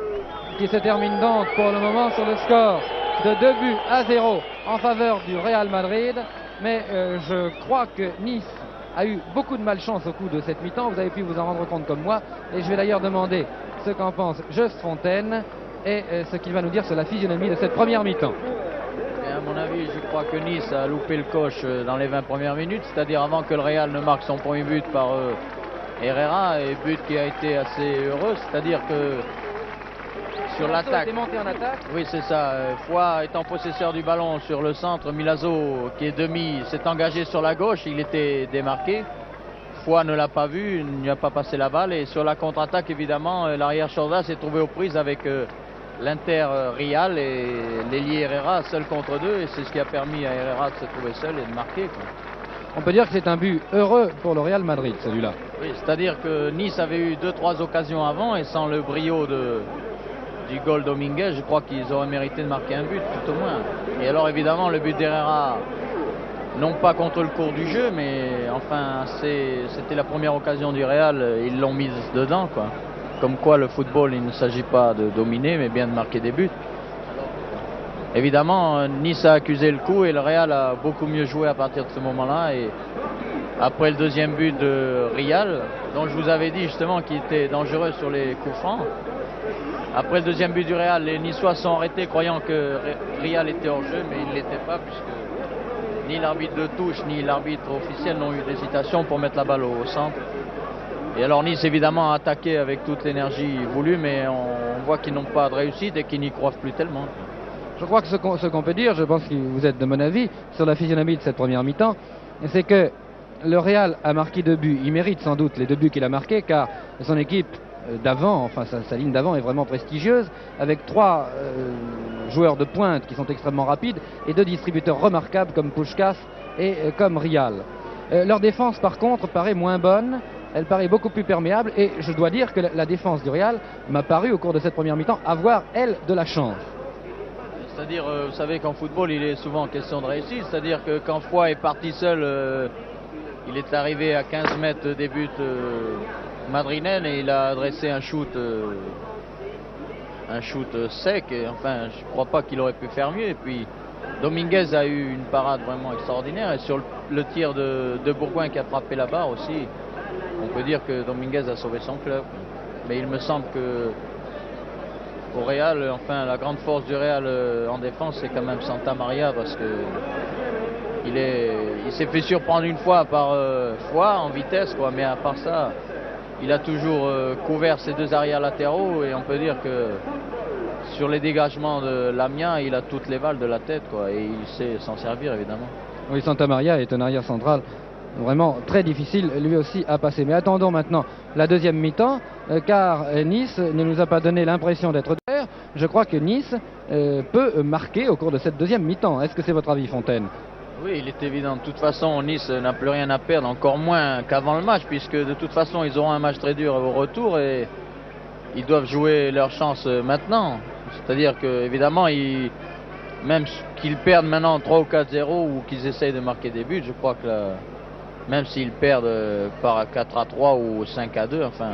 qui se termine donc pour le moment sur le score de 2-0 en faveur du Real Madrid. Mais je crois que Nice a eu beaucoup de malchance au cours de cette mi-temps. Vous avez pu vous en rendre compte comme moi. Et je vais d'ailleurs demander ce qu'en pense Just Fontaine et ce qu'il va nous dire sur la physionomie de cette première mi-temps. À mon avis, je crois que Nice a loupé le coche dans les 20 premières minutes, c'est-à-dire avant que le Real ne marque son premier but par Herrera, et but qui a été assez heureux, c'est-à-dire que sur l'attaque. Monté en attaque. Oui, c'est ça. Foy étant possesseur du ballon sur le centre, Milazzo, qui est demi, s'est engagé sur la gauche, il était démarqué. Foy ne l'a pas vu, il n'y a pas passé la balle, et sur la contre-attaque, évidemment, l'arrière Chorda s'est trouvé aux prises avec l'Inter Rial et l'ailier Herrera seul contre 2, et c'est ce qui a permis à Herrera de se trouver seul et de marquer, quoi. On peut dire que c'est un but heureux pour le Real Madrid, celui-là. Oui, c'est-à-dire que Nice avait eu 2-3 occasions avant, et sans le brio du goal Dominguez, je crois qu'ils auraient mérité de marquer un but, tout au moins. Et alors évidemment, le but d'Herrera, non pas contre le cours du jeu, mais enfin, c'était la première occasion du Real, ils l'ont mise dedans, quoi. Comme quoi le football, il ne s'agit pas de dominer, mais bien de marquer des buts. Évidemment, Nice a accusé le coup et le Real a beaucoup mieux joué à partir de ce moment-là. Et après le deuxième but de Rial, dont je vous avais dit justement qu'il était dangereux sur les coups francs, après le deuxième but du Real, les Niçois sont arrêtés croyant que Rial était hors jeu, mais il ne l'était pas, puisque ni l'arbitre de touche ni l'arbitre officiel n'ont eu d'hésitation pour mettre la balle au centre. Et alors Nice évidemment a attaqué avec toute l'énergie voulue, mais on voit qu'ils n'ont pas de réussite et qu'ils n'y croient plus tellement. Je crois que ce qu'on peut dire, je pense que vous êtes de mon avis, sur la physionomie de cette première mi-temps, c'est que le Real a marqué 2 buts. Il mérite sans doute les 2 buts qu'il a marqués, car son équipe d'avant, enfin sa ligne d'avant est vraiment prestigieuse, avec 3 joueurs de pointe qui sont extrêmement rapides et 2 distributeurs remarquables comme Puskás et comme Rial. Leur défense par contre paraît moins bonne. Elle paraît beaucoup plus perméable, et je dois dire que la défense du Real m'a paru au cours de cette première mi-temps avoir, elle, de la chance. C'est-à-dire, vous savez qu'en football, il est souvent question de réussite. C'est-à-dire que quand Foy est parti seul, il est arrivé à 15 mètres des buts madrilènes et il a adressé un shoot sec. Et, enfin, je ne crois pas qu'il aurait pu faire mieux. Et puis, Dominguez a eu une parade vraiment extraordinaire. Et sur le tir de Bourgoin qui a frappé la barre aussi, on peut dire que Dominguez a sauvé son club. Mais il me semble que au Real. Enfin, la grande force du Real en défense, c'est quand même Santa Maria, parce que il s'est fait surprendre une fois par Foix en vitesse, quoi, mais à part ça, il a toujours couvert ses deux arrières latéraux, et on peut dire que sur les dégagements de Lamia, il a toutes les balles de la tête, quoi, et il sait s'en servir, évidemment. Oui, Santa Maria est un arrière central vraiment très difficile lui aussi à passer. Mais attendons maintenant la deuxième mi-temps, car Nice ne nous a pas donné l'impression d'être derrière. Je crois que Nice peut marquer au cours de cette deuxième mi-temps. Est-ce que c'est votre avis, Fontaine? Oui, il est évident. De toute façon, Nice n'a plus rien à perdre, encore moins qu'avant le match, puisque de toute façon, ils auront un match très dur au retour et ils doivent jouer leur chance maintenant. C'est-à-dire que, évidemment, même qu'ils perdent maintenant 3 ou 4-0 ou qu'ils essayent de marquer des buts, je crois que même s'ils perdent par 4-3 ou 5-2, enfin,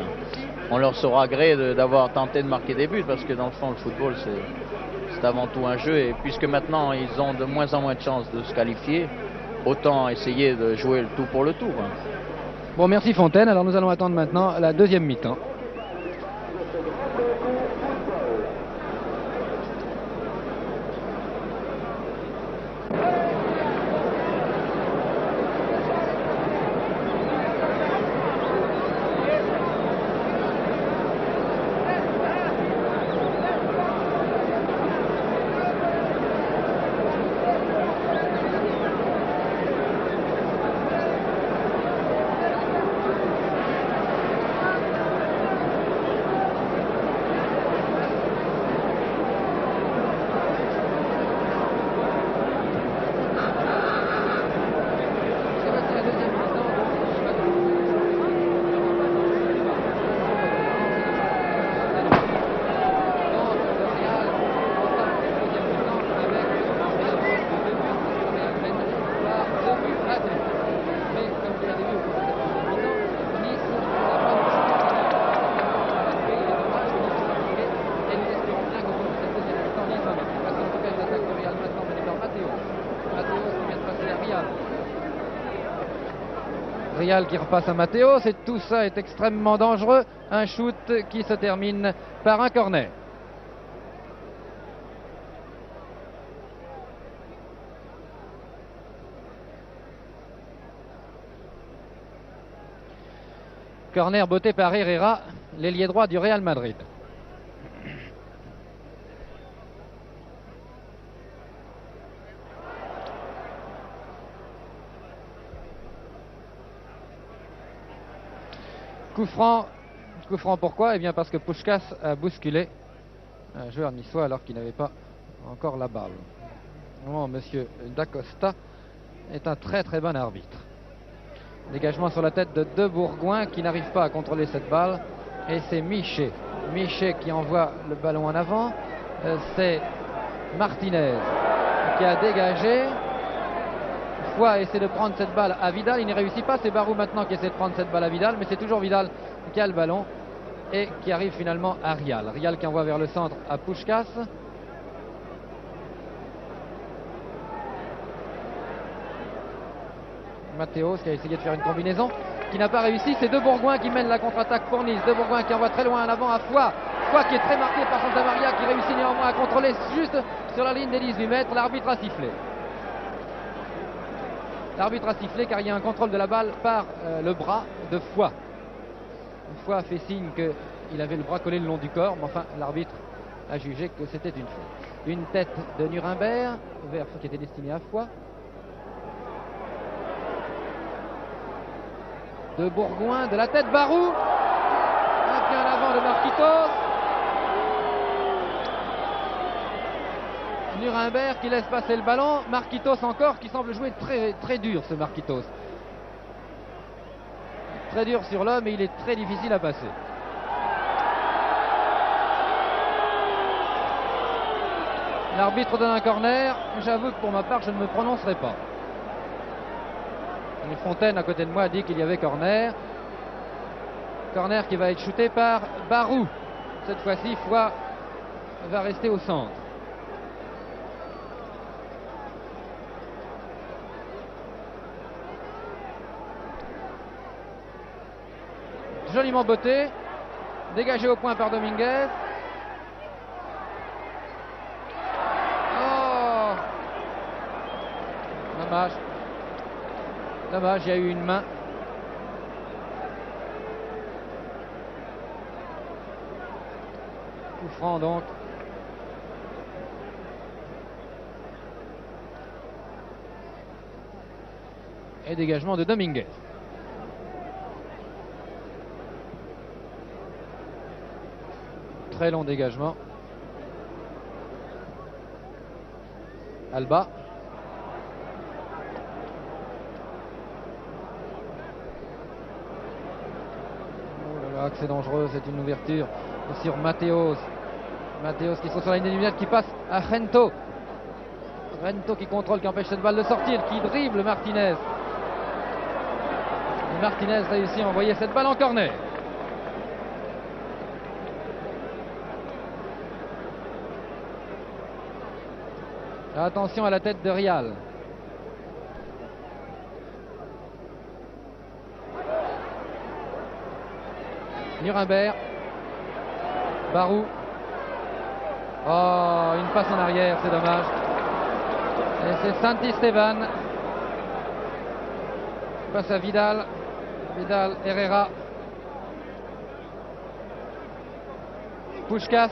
on leur saura gré d'avoir tenté de marquer des buts, parce que dans le fond, le football, c'est avant tout un jeu, et puisque maintenant ils ont de moins en moins de chances de se qualifier, autant essayer de jouer le tout pour le tout, hein. Bon, merci Fontaine. Alors nous allons attendre maintenant la deuxième mi-temps. Real qui repasse à Matteo, tout ça est extrêmement dangereux. Un shoot qui se termine par un corner. Corner botté par Herrera, l'ailier droit du Real Madrid. Coup franc pourquoi? Eh bien parce que Puskás a bousculé un joueur niçois alors qu'il n'avait pas encore la balle. Vraiment, monsieur Dacosta est un très très bon arbitre. Dégagement sur la tête de De Bourgoin qui n'arrive pas à contrôler cette balle. Et c'est Michet. Michet qui envoie le ballon en avant. C'est Martinez qui a dégagé. Foix essaie de prendre cette balle à Vidal, il n'y réussit pas, c'est Barou maintenant qui essaie de prendre cette balle à Vidal, mais c'est toujours Vidal qui a le ballon et qui arrive finalement à Rial. Rial qui envoie vers le centre à Puskás. Mathéos qui a essayé de faire une combinaison qui n'a pas réussi, c'est De Bourgoin qui mène la contre-attaque pour Nice. De Bourgoin qui envoie très loin en avant à Foix. Foix qui est très marqué par Santa Maria, qui réussit néanmoins à contrôler juste sur la ligne des 18 mètres. L'arbitre a sifflé. L'arbitre a sifflé car il y a un contrôle de la balle par le bras de Foix. Foix a fait signe qu'il avait le bras collé le long du corps, mais enfin l'arbitre a jugé que c'était une faute. Une tête de Nuremberg qui était destinée à Foix. De Bourgoin, de la tête Barou. Un pied en avant de Marquitos. Nuremberg qui laisse passer le ballon. Marquitos encore qui semble jouer très, très dur, ce Marquitos. Très dur sur l'homme et il est très difficile à passer. L'arbitre donne un corner. J'avoue que pour ma part, je ne me prononcerai pas. Fontaine à côté de moi a dit qu'il y avait corner. Corner qui va être shooté par Barou. Cette fois-ci, Foix va rester au centre. Joliment botté, dégagé au point par Dominguez. Dommage. Dommage, il y a eu une main. Coup franc donc. Et dégagement de Dominguez. Très long dégagement. Alba. Oh là là, que c'est dangereux, c'est une ouverture sur Mateos. Mateos qui sont sur la ligne des lunettes, qui passe à Rento. Rento qui contrôle, qui empêche cette balle de sortir, qui dribble Martinez. Et Martinez réussit à envoyer cette balle en corner. Attention à la tête de Rial. Nuremberg. Barou. Oh, une passe en arrière, c'est dommage. Et c'est Santisteban. Passe à Vidal. Vidal, Herrera. Puskás.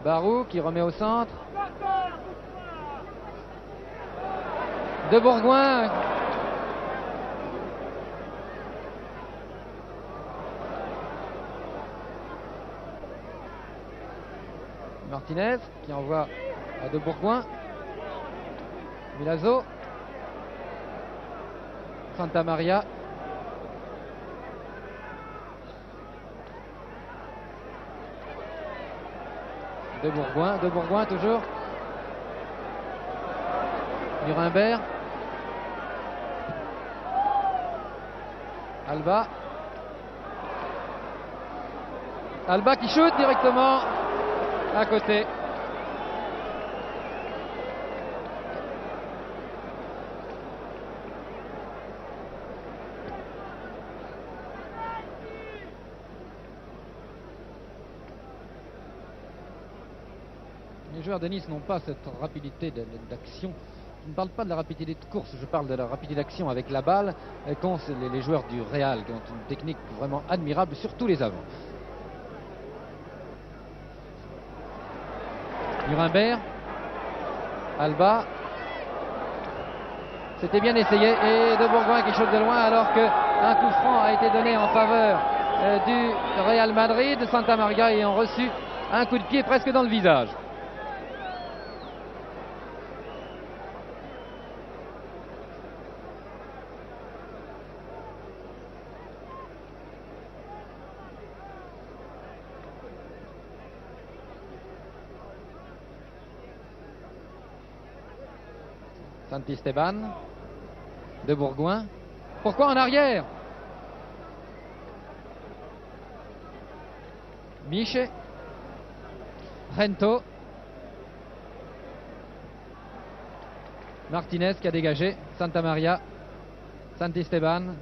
Barou qui remet au centre. De Bourgoin. Martinez qui envoie à De Bourgoin. Milazzo. Santa Maria. De Bourgoin toujours. Nuremberg. Alba. Alba qui shoot directement à côté. Les joueurs de Nice n'ont pas cette rapidité d'action. Je ne parle pas de la rapidité de course, je parle de la rapidité d'action avec la balle, quand les joueurs du Real qui ont une technique vraiment admirable, surtout les avants. Nuremberg. Alba. C'était bien essayé. Et De Bourgoin qui shoot de loin alors qu'un coup franc a été donné en faveur du Real Madrid. Santa Maria ayant reçu un coup de pied presque dans le visage. Santisteban. De Bourgoin. Pourquoi en arrière? Miche. Rento. Martinez qui a dégagé. Santa Maria. Santisteban.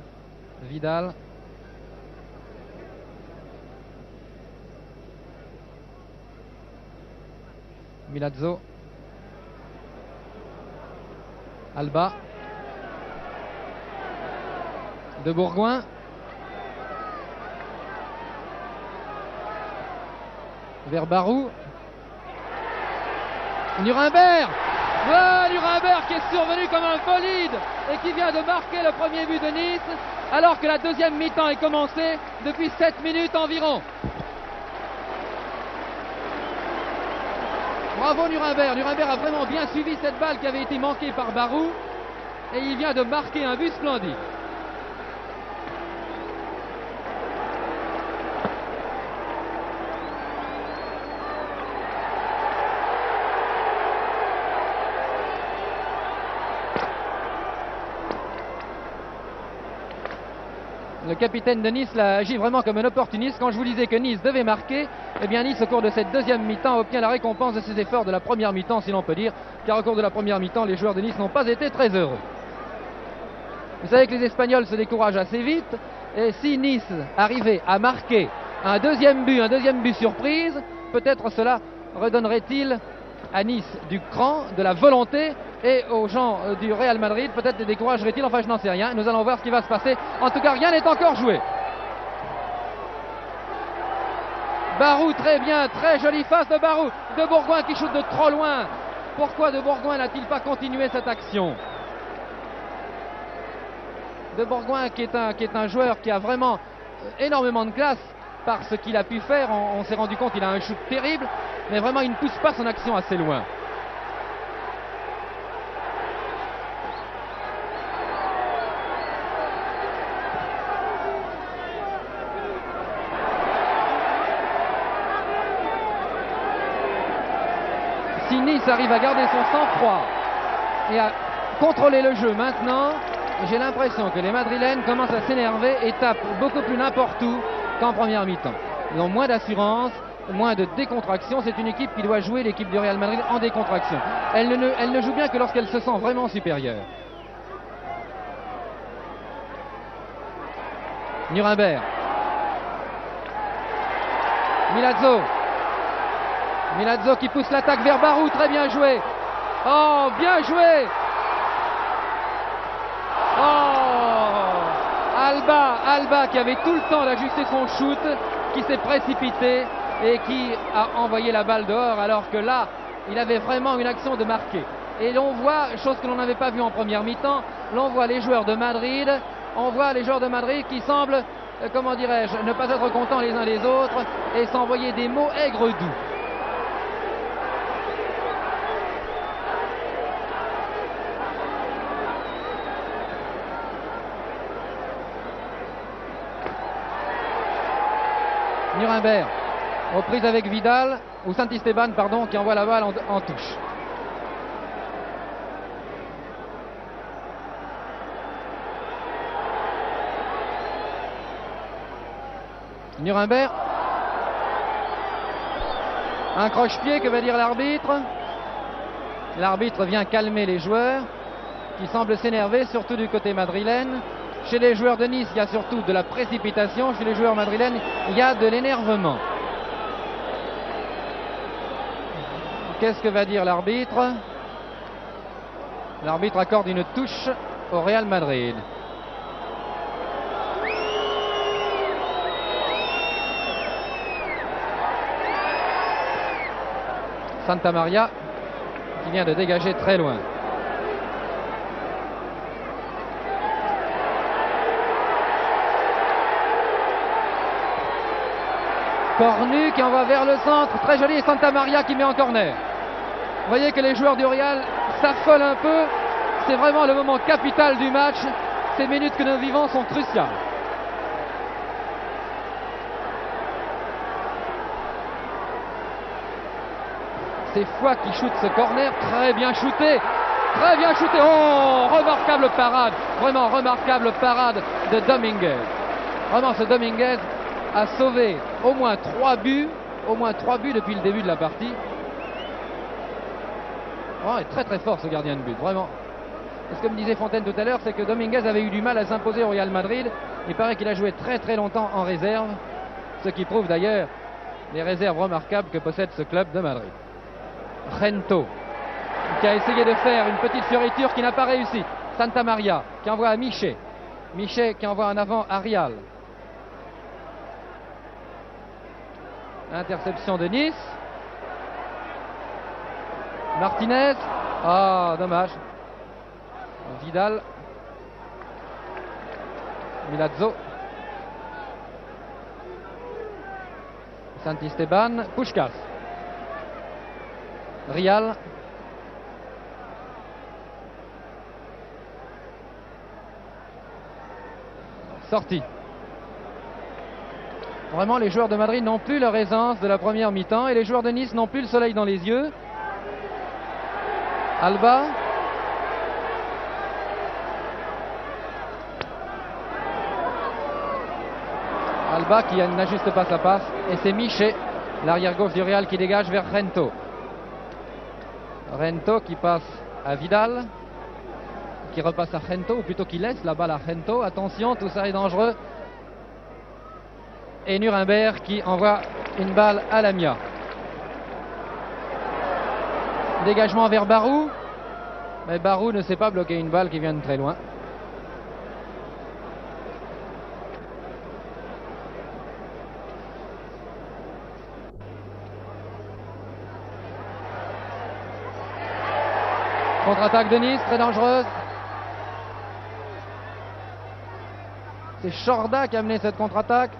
Vidal. Milazzo. Alba. De Bourgoin. Vers Barou. Nuremberg. Oh, Nuremberg qui est survenu comme un bolide et qui vient de marquer le premier but de Nice alors que la deuxième mi-temps est commencée depuis 7 minutes environ. Bravo Nuremberg. Nuremberg a vraiment bien suivi cette balle qui avait été manquée par Barou et il vient de marquer un but splendide. Le capitaine de Nice a agi vraiment comme un opportuniste. Quand je vous disais que Nice devait marquer, Eh bien Nice, au cours de cette deuxième mi-temps, obtient la récompense de ses efforts de la première mi-temps, si l'on peut dire, car au cours de la première mi-temps, les joueurs de Nice n'ont pas été très heureux. Vous savez que les Espagnols se découragent assez vite, et si Nice arrivait à marquer un deuxième but surprise, peut-être cela redonnerait-il à Nice du cran, de la volonté, et aux gens du Real Madrid, peut-être les découragerait-il. Enfin, je n'en sais rien. Nous allons voir ce qui va se passer. En tout cas, rien n'est encore joué. Barou, très bien, très jolie face de Barou. De Bourgoin qui shoot de trop loin. Pourquoi De Bourgoin n'a-t-il pas continué cette action? De Bourgoin qui est un joueur qui a vraiment énormément de classe par ce qu'il a pu faire. On s'est rendu compte qu'il a un shoot terrible, mais vraiment il ne pousse pas son action assez loin. Si Nice arrive à garder son sang-froid et à contrôler le jeu maintenant, j'ai l'impression que les Madrilènes commencent à s'énerver et tapent beaucoup plus n'importe où qu'en première mi-temps. Ils ont moins d'assurance, moins de décontraction. C'est une équipe qui doit jouer, l'équipe du Real Madrid, en décontraction. Elle ne joue bien que lorsqu'elle se sent vraiment supérieure. Nuremberg. Milazzo qui pousse l'attaque vers Barou, très bien joué. Oh, bien joué. Oh, Alba qui avait tout le temps d'ajuster son shoot, qui s'est précipité et qui a envoyé la balle dehors, alors que là, il avait vraiment une action de marquer. Et l'on voit, chose que l'on n'avait pas vue en première mi-temps, l'on voit les joueurs de Madrid, qui semblent, comment dirais-je, ne pas être contents les uns des autres et s'envoyer des mots aigres doux. Nuremberg, aux prises avec Vidal, ou Santisteban, pardon, qui envoie la balle en touche. Nuremberg. Un croche-pied, que va dire l'arbitre? L'arbitre vient calmer les joueurs qui semblent s'énerver, surtout du côté madrilène. Chez les joueurs de Nice, il y a surtout de la précipitation. Chez les joueurs madrilènes, il y a de l'énervement. Qu'est-ce que va dire l'arbitre? L'arbitre accorde une touche au Real Madrid. Santa Maria qui vient de dégager très loin. Cornu qui envoie vers le centre, très joli, et Santa Maria qui met en corner. Vous voyez que les joueurs du Real s'affolent un peu. C'est vraiment le moment capital du match. Ces minutes que nous vivons sont cruciales. C'est Foy qui shoot ce corner, très bien shooté. Très bien shooté. Oh, remarquable parade. Vraiment remarquable parade de Dominguez. Vraiment, ce Dominguez a sauvé au moins 3 buts depuis le début de la partie. Oh, il est très très fort ce gardien de but, vraiment. Parce que comme disait Fontaine tout à l'heure, c'est que Dominguez avait eu du mal à s'imposer au Real Madrid. Il paraît qu'il a joué très très longtemps en réserve, ce qui prouve d'ailleurs les réserves remarquables que possède ce club de Madrid. Rento qui a essayé de faire une petite fioriture qui n'a pas réussi. Santa Maria qui envoie à Michet. Michet qui envoie en avant à Rial. Interception de Nice. Martinez. Ah, dommage. Vidal. Milazzo. Santisteban. Puskás. Rial. Sortie. Vraiment, les joueurs de Madrid n'ont plus leur aisance de la première mi-temps et les joueurs de Nice n'ont plus le soleil dans les yeux. Alba. Alba qui n'ajuste pas sa passe et c'est Michet L'arrière gauche du Real qui dégage vers Rento. Rento qui passe à Vidal, qui repasse à Rento, ou plutôt qui laisse la balle à Rento. Attention, tout ça est dangereux. Et Nuremberg qui envoie une balle à Lamia. Dégagement vers Barou. Mais Barou ne sait pas bloquer une balle qui vient de très loin. Contre-attaque de Nice, très dangereuse. C'est Chorda qui a mené cette contre-attaque.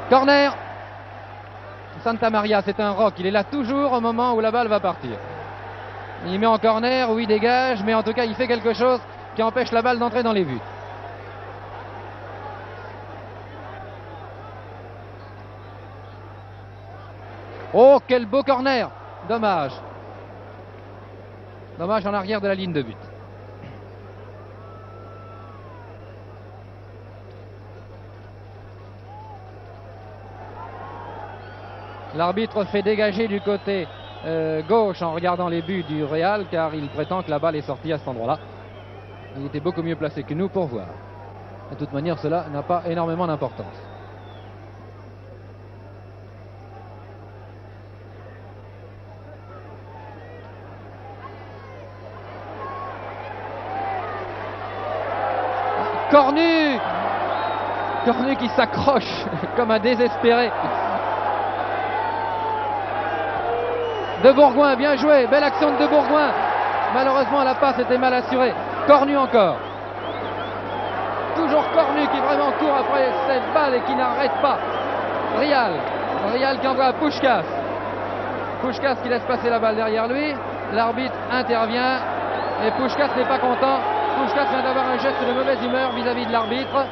Corner. Santa Maria, c'est un roc. Il est là toujours au moment où la balle va partir. Il met en corner, ou il dégage, mais en tout cas il fait quelque chose qui empêche la balle d'entrer dans les buts. Oh, quel beau corner! Dommage. Dommage en arrière de la ligne de but. L'arbitre fait dégager du côté gauche en regardant les buts du Real, car il prétend que la balle est sortie à cet endroit-là. Il était beaucoup mieux placé que nous pour voir. De toute manière, cela n'a pas énormément d'importance. Cornu! Cornu qui s'accroche comme un désespéré. De Bourgoin, bien joué, belle action de Bourgoin. Malheureusement la passe était mal assurée. Cornu encore. Toujours Cornu qui vraiment court après cette balle et qui n'arrête pas. Rial qui envoie à Puskás. Puskás qui laisse passer la balle derrière lui. L'arbitre intervient et Puskás n'est pas content. Puskás vient d'avoir un geste de mauvaise humeur vis-à-vis de l'arbitre,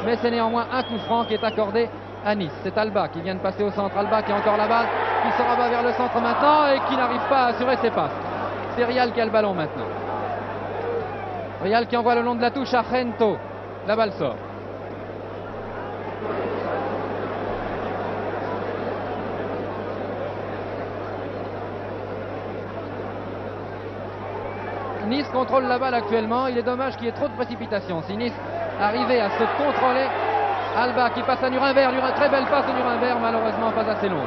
mais c'est néanmoins un coup franc qui est accordé à Nice. C'est Alba qui vient de passer au centre. Alba qui a encore la balle, qui se rabat vers le centre maintenant et qui n'arrive pas à assurer ses passes. C'est Rial qui a le ballon maintenant. Rial qui envoie le long de la touche à Rento. La balle sort. Nice contrôle la balle actuellement. Il est dommage qu'il y ait trop de précipitation. Si Nice arrivait à se contrôler. Alba qui passe à Nuremberg. Très belle passe de Nuremberg, malheureusement pas assez longue.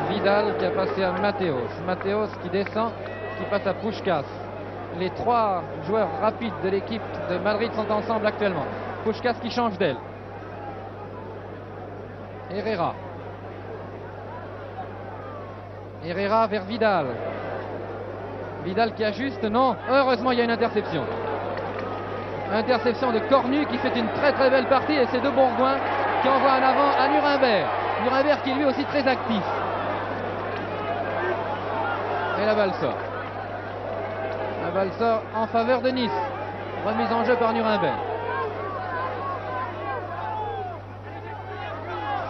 Vidal qui a passé à Mateos. Mateos qui descend, qui passe à Puskás. Les trois joueurs rapides de l'équipe de Madrid sont ensemble actuellement. Puskás qui change d'aile. Herrera vers Vidal. Vidal qui ajuste, non. Heureusement il y a une interception. Interception de Cornu qui fait une très très belle partie et c'est de Bourgoin qui envoie en avant à Nuremberg. Nuremberg qui est lui aussi très actif. Et la balle sort. La balle sort en faveur de Nice. Remise en jeu par Nuremberg.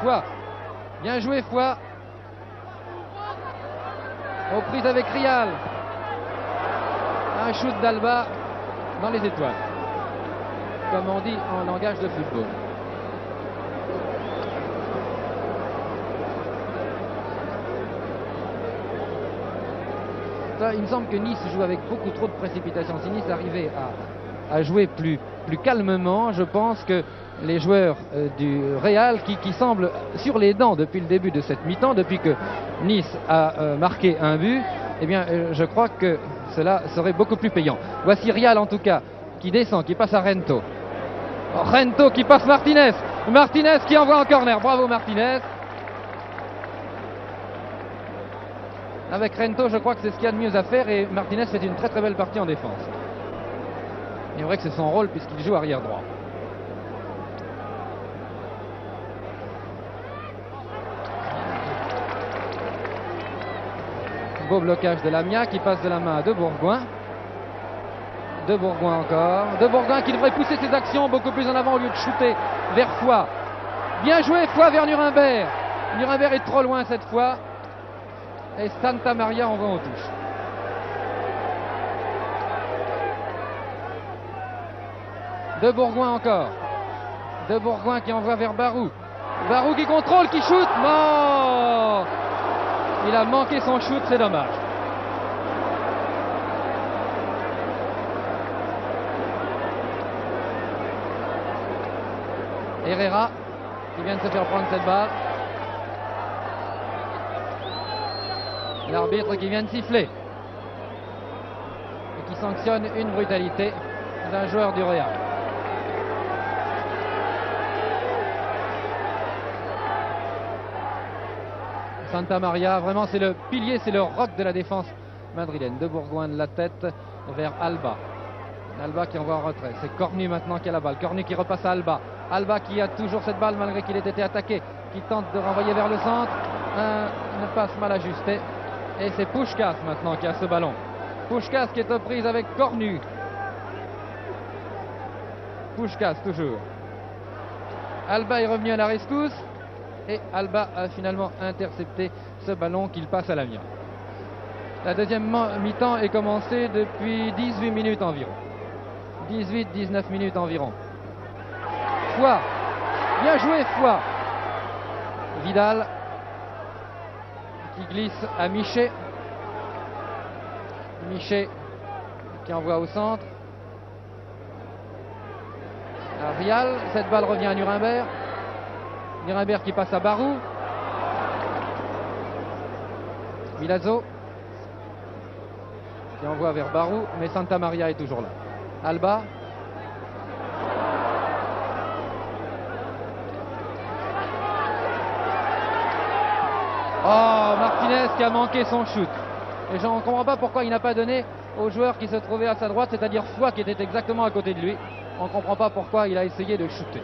Foy. Bien joué Foy. Aux prises avec Rial. Un shoot d'Alba dans les étoiles. Comme on dit en langage de football. Ça, il me semble que Nice joue avec beaucoup trop de précipitation. Si Nice arrivait à jouer plus calmement, je pense que les joueurs du Real qui semblent sur les dents depuis le début de cette mi-temps, depuis que Nice a marqué un but, eh bien je crois que cela serait beaucoup plus payant. Voici Rial en tout cas qui descend, qui passe à Rento. Rento qui passe Martinez. Martinez qui envoie en corner. Bravo Martinez. Avec Rento, je crois que c'est ce qu'il y a de mieux à faire et Martinez fait une très très belle partie en défense. Il est vrai que c'est son rôle puisqu'il joue arrière droit. Beau blocage de Lamia qui passe de la main à De Bourgoin. De Bourgoin encore. De Bourgoin qui devrait pousser ses actions beaucoup plus en avant au lieu de shooter vers Foy. Bien joué Foy vers Nuremberg. Nuremberg est trop loin cette fois. Et Santa Maria envoie en touche. De Bourgoin encore. De Bourgoin qui envoie vers Barou. Barou qui contrôle, qui shoot. Non! Il a manqué son shoot, c'est dommage. Herrera qui vient de se faire prendre cette balle. L'arbitre qui vient de siffler et qui sanctionne une brutalité d'un joueur du Real. Santa Maria, vraiment c'est le pilier, c'est le roc de la défense madrilène. De Bourgoin de la tête vers Alba. Alba qui envoie en retrait. C'est Cornu maintenant qui a la balle. Cornu qui repasse à Alba. Alba qui a toujours cette balle malgré qu'il ait été attaqué. Qui tente de renvoyer vers le centre. Une passe mal ajustée. Et c'est Puskás maintenant qui a ce ballon. Puskás qui est aux prises avec Cornu. Puskás toujours. Alba est revenu à la rescousse. Et Alba a finalement intercepté ce ballon qu'il passe à l'Amiens. La deuxième mi-temps est commencée depuis 18 minutes environ. 18-19 minutes environ. Foix. Bien joué Foix. Vidal qui glisse à Michet. Michet qui envoie au centre. À Rial. Cette balle revient à Nuremberg. Nuremberg qui passe à Barou. Milazzo qui envoie vers Barou, mais Santa Maria est toujours là. Alba. Oh, Martinez qui a manqué son shoot. Et je ne comprends pas pourquoi il n'a pas donné au joueur qui se trouvait à sa droite, c'est-à-dire Foix qui était exactement à côté de lui. On ne comprend pas pourquoi il a essayé de shooter.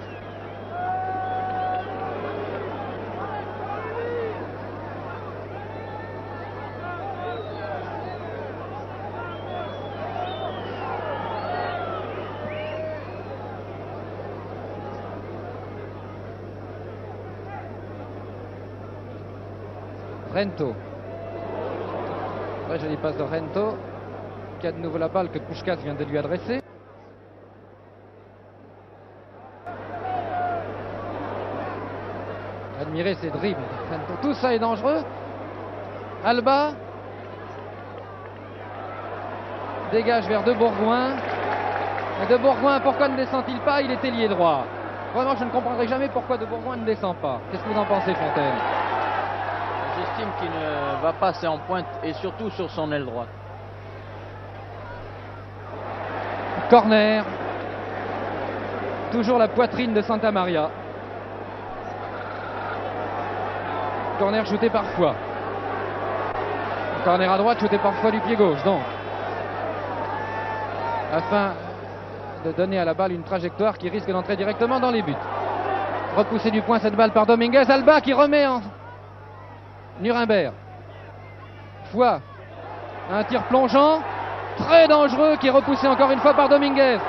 Rento. Très jolie passe de Rento qui a de nouveau la balle que Puskás vient de lui adresser. Admirez ses dribbles. Rento. Tout ça est dangereux. Alba dégage vers De Bourgoin. Et De Bourgoin, pourquoi ne descend-il pas? Il est ailier droit. Vraiment, je ne comprendrai jamais pourquoi De Bourgoin ne descend pas. Qu'est-ce que vous en pensez, Fontaine? J'estime qu'il ne va pas assez en pointe et surtout sur son aile droite. Corner. Toujours la poitrine de Santa Maria. Corner shooté par Foix. Corner à droite shooté par Foix du pied gauche. Donc, afin de donner à la balle une trajectoire qui risque d'entrer directement dans les buts. Repoussé du point cette balle par Dominguez. Alba qui remet en Nuremberg. Foix. Un tir plongeant. Très dangereux qui est repoussé encore une fois par Dominguez.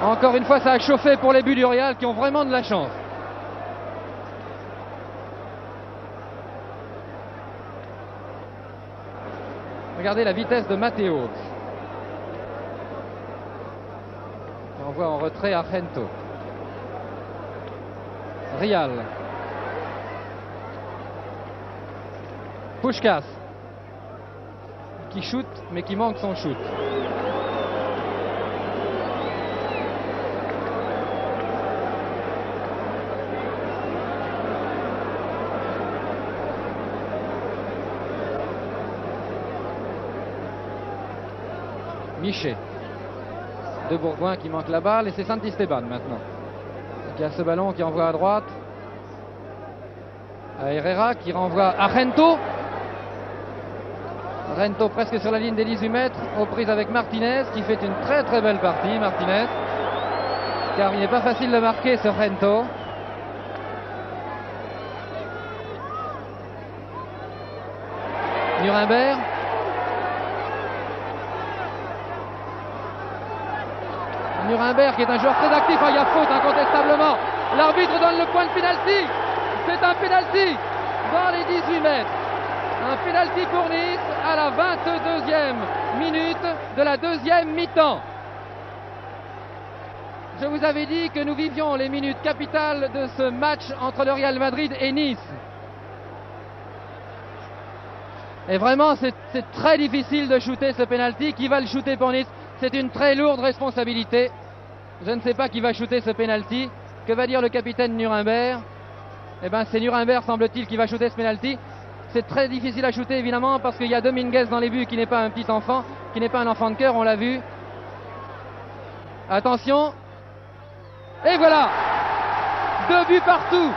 Encore une fois, ça a chauffé pour les buts du Real qui ont vraiment de la chance. Regardez la vitesse de Mateo. On envoie en retrait à Rento. Rial. Puskás qui shoot mais qui manque son shoot. Michet. De Bourgoin qui manque la balle et c'est Santisteban maintenant qui a ce ballon qui envoie à droite à Herrera qui renvoie à Rento. Rento presque sur la ligne des 18 mètres, aux prises avec Martinez qui fait une très très belle partie. Martinez, car il n'est pas facile de marquer sur Rento. Nuremberg. Nuremberg qui est un joueur très actif. Il y a faute incontestablement. L'arbitre donne le point de pénalty. C'est un pénalty dans les 18 mètres. Un pénalty pour Nice à la 22e minute de la deuxième mi-temps. Je vous avais dit que nous vivions les minutes capitales de ce match entre le Real Madrid et Nice. Et vraiment, c'est très difficile de shooter ce penalty. Qui va le shooter pour Nice? C'est une très lourde responsabilité. Je ne sais pas qui va shooter ce penalty. Que va dire le capitaine Nuremberg? Eh bien, c'est Nuremberg, semble-t-il, qui va shooter ce penalty. C'est très difficile à shooter, évidemment, parce qu'il y a Dominguez dans les buts, qui n'est pas un petit enfant, qui n'est pas un enfant de cœur, on l'a vu. Attention. Et voilà! 2 buts partout!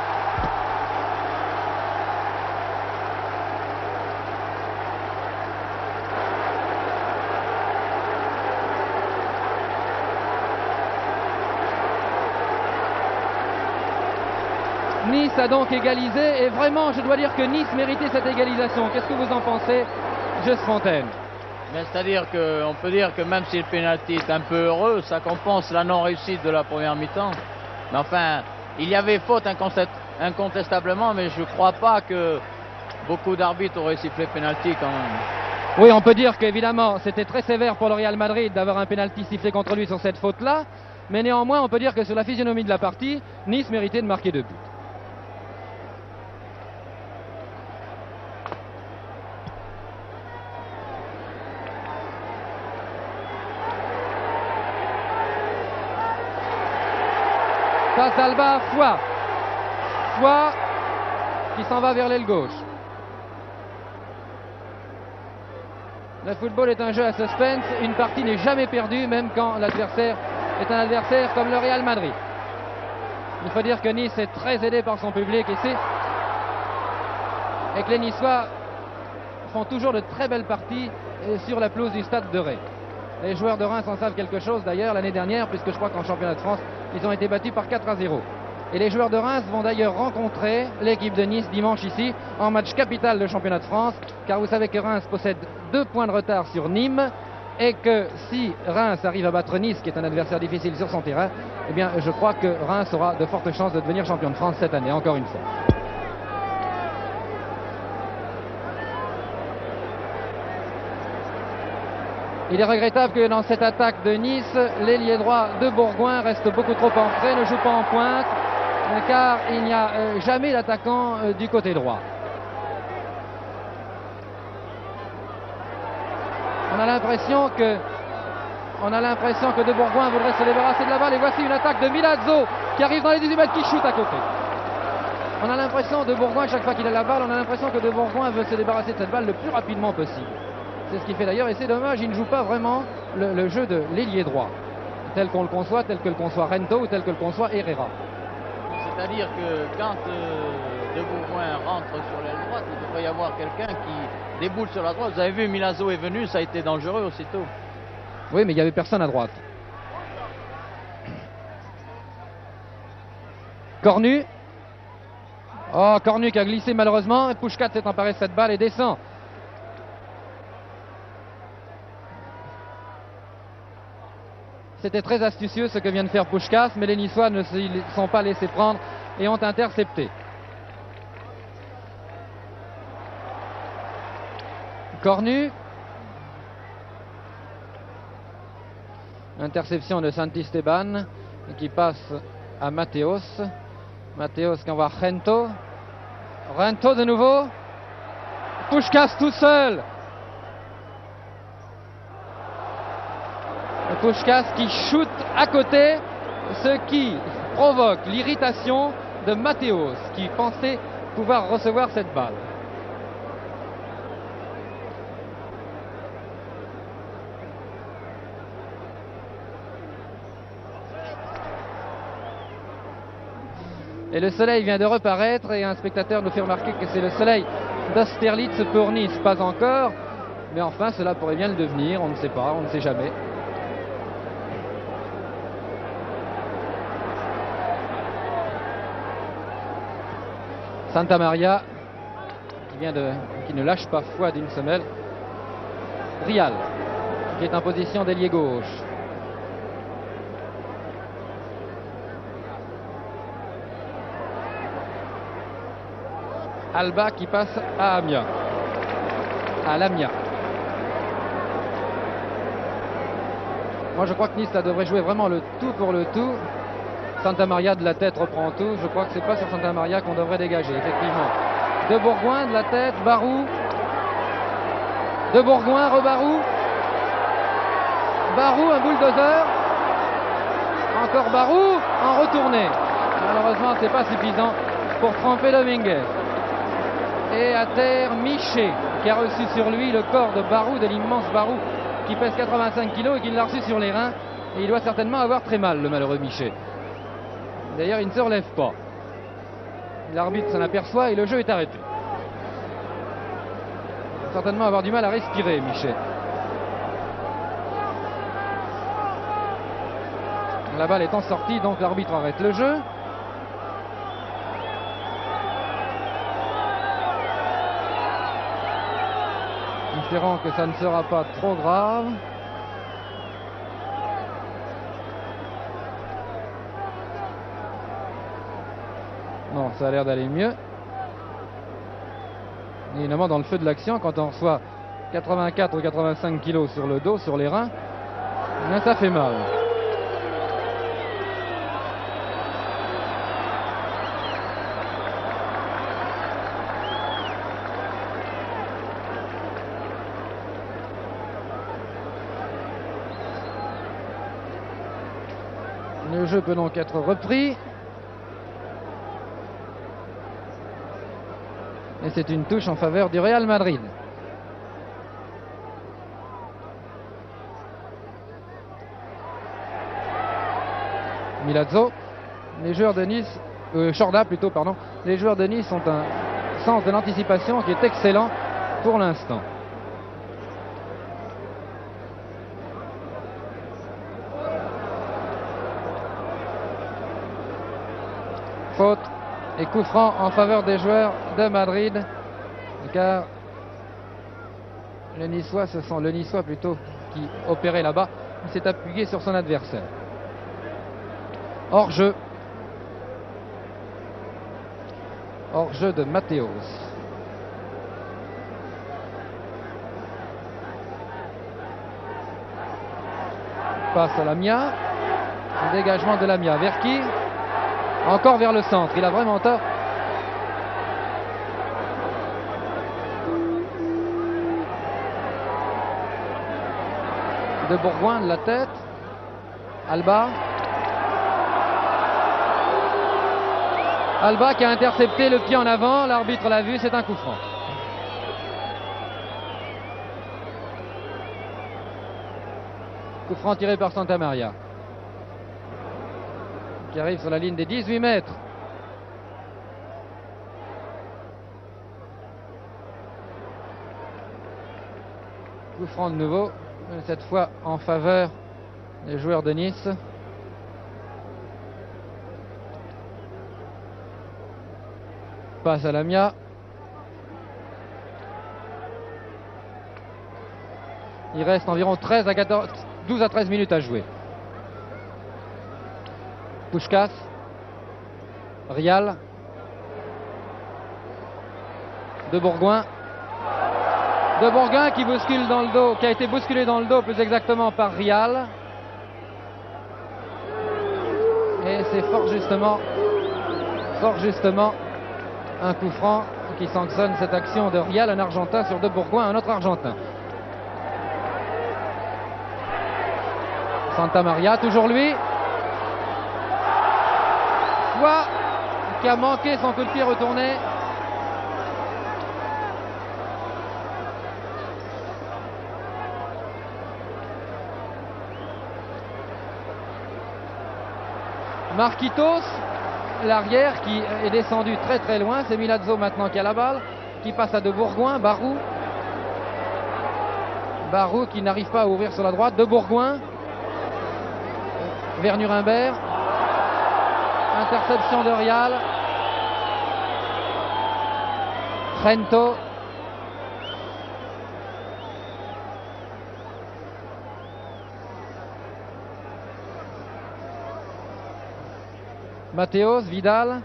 Nice a donc égalisé et vraiment je dois dire que Nice méritait cette égalisation. Qu'est-ce que vous en pensez, Just Fontaine? C'est-à-dire qu'on peut dire que même si le pénalty est un peu heureux, ça compense la non-réussite de la première mi-temps. Mais enfin, il y avait faute incontestablement, mais je ne crois pas que beaucoup d'arbitres auraient sifflé pénalty quand même. Oui, on peut dire qu'évidemment c'était très sévère pour le Real Madrid d'avoir un pénalty sifflé contre lui sur cette faute-là. Mais néanmoins, on peut dire que sur la physionomie de la partie, Nice méritait de marquer 2 buts. Passe d'Alba à Foix. Foix qui s'en va vers l'aile gauche. Le football est un jeu à suspense. Une partie n'est jamais perdue, même quand l'adversaire est un adversaire comme le Real Madrid. Il faut dire que Nice est très aidé par son public ici. Et que les Niçois font toujours de très belles parties sur la pelouse du stade de Ré. Les joueurs de Reims en savent quelque chose d'ailleurs l'année dernière, puisque je crois qu'en championnat de France, ils ont été battus par 4-0. Et les joueurs de Reims vont d'ailleurs rencontrer l'équipe de Nice dimanche ici, en match capital de championnat de France, car vous savez que Reims possède 2 points de retard sur Nîmes, et que si Reims arrive à battre Nice, qui est un adversaire difficile sur son terrain, eh bien je crois que Reims aura de fortes chances de devenir champion de France cette année, encore une fois. Il est regrettable que dans cette attaque de Nice, l'ailier droit de Bourgoin reste beaucoup trop en frais, ne joue pas en pointe, car il n'y a jamais d'attaquant du côté droit. On a l'impression que de Bourgoin voudrait se débarrasser de la balle, et voici une attaque de Milazzo qui arrive dans les 18 mètres, qui shoot à côté. On a l'impression de Bourgoin, chaque fois qu'il a la balle, on a l'impression que de Bourgoin veut se débarrasser de cette balle le plus rapidement possible. C'est ce qu'il fait d'ailleurs, et c'est dommage, il ne joue pas vraiment le jeu de l'ailier droit, tel qu'on le conçoit, tel que le conçoit Rento ou tel que le conçoit Herrera. C'est-à-dire que quand De Bourgoin rentre sur l'aile droite, il devrait y avoir quelqu'un qui déboule sur la droite. Vous avez vu, Milazzo est venu, ça a été dangereux aussitôt. Oui, mais il n'y avait personne à droite. Cornu. Oh, Cornu qui a glissé malheureusement. Puskás s'est emparé de cette balle et descend. C'était très astucieux ce que vient de faire Puskás, mais les Niçois ne se sont pas laissés prendre et ont intercepté. Cornu. Interception de Santisteban qui passe à Mateos. Mateos qui envoie Rento. Rento de nouveau. Puskás tout seul. Puskás qui shoot à côté, ce qui provoque l'irritation de Mateos qui pensait pouvoir recevoir cette balle. Et le soleil vient de reparaître et un spectateur nous fait remarquer que c'est le soleil d'Austerlitz pour Nice. Pas encore, mais enfin cela pourrait bien le devenir, on ne sait pas, on ne sait jamais. Santa Maria qui ne lâche pas foi d'une semelle. Rial qui est en position d'ailier gauche. Alba qui passe à Amiens. À Lamia. Moi, je crois que Nice là, devrait jouer vraiment le tout pour le tout. Santa Maria de la tête reprend tout. Je crois que c'est pas sur Santa Maria qu'on devrait dégager, effectivement. De Bourgoin de la tête, Barou. De Bourgoin, Rebarou. Barou, un bulldozer. Encore Barou, en retournée. Malheureusement, c'est pas suffisant pour tremper Dominguez. Et à terre, Miché, qui a reçu sur lui le corps de Barou, de l'immense Barou, qui pèse 85 kg et qui l'a reçu sur les reins. Et il doit certainement avoir très mal, le malheureux Miché. D'ailleurs, il ne se relève pas. L'arbitre s'en aperçoit et le jeu est arrêté. Il va certainement avoir du mal à respirer, Miché. La balle étant sortie, donc l'arbitre arrête le jeu. Espérons que ça ne sera pas trop grave. Non, ça a l'air d'aller mieux. Évidemment, dans le feu de l'action, quand on reçoit 84 ou 85 kilos sur le dos, sur les reins, ça fait mal. Le jeu peut donc être repris. Et c'est une touche en faveur du Real Madrid. Milazzo, les joueurs de Nice, Chorda plutôt, pardon, les joueurs de Nice ont un sens de l'anticipation qui est excellent pour l'instant. Faute et coup franc en faveur des joueurs de Madrid, car le Niçois, ce sont le Niçois plutôt qui opérait là-bas. Il s'est appuyé sur son adversaire. Hors-jeu. Hors-jeu de Matteos. Passe à Lamia. Le dégagement de Lamia. Vers qui? Encore vers le centre. Il a vraiment tort. De Bourgoin de la tête. Alba. Alba qui a intercepté le pied en avant. L'arbitre l'a vu. C'est un coup franc. Coup franc tiré par Santa Maria, qui arrive sur la ligne des 18 mètres. Coup franc de nouveau, cette fois en faveur des joueurs de Nice. Passe à Lamia. Il reste environ 12 à 13 minutes à jouer. Puskás, Rial, De Bourgoin. De Bourgoin qui bouscule dans le dos, qui a été bousculé dans le dos plus exactement par Rial. Et c'est fort justement un coup franc qui sanctionne cette action de Rial, un Argentin, sur De Bourgoin, un autre Argentin. Santa Maria, toujours lui. Qui a manqué son coup de pied retourné. Marquitos, l'arrière qui est descendu très très loin. C'est Milazzo maintenant qui a la balle, qui passe à De Bourgoin. Barou qui n'arrive pas à ouvrir sur la droite. De Bourgoin vers Nuremberg. Interception de Rial. Trento. Matteos, Vidal.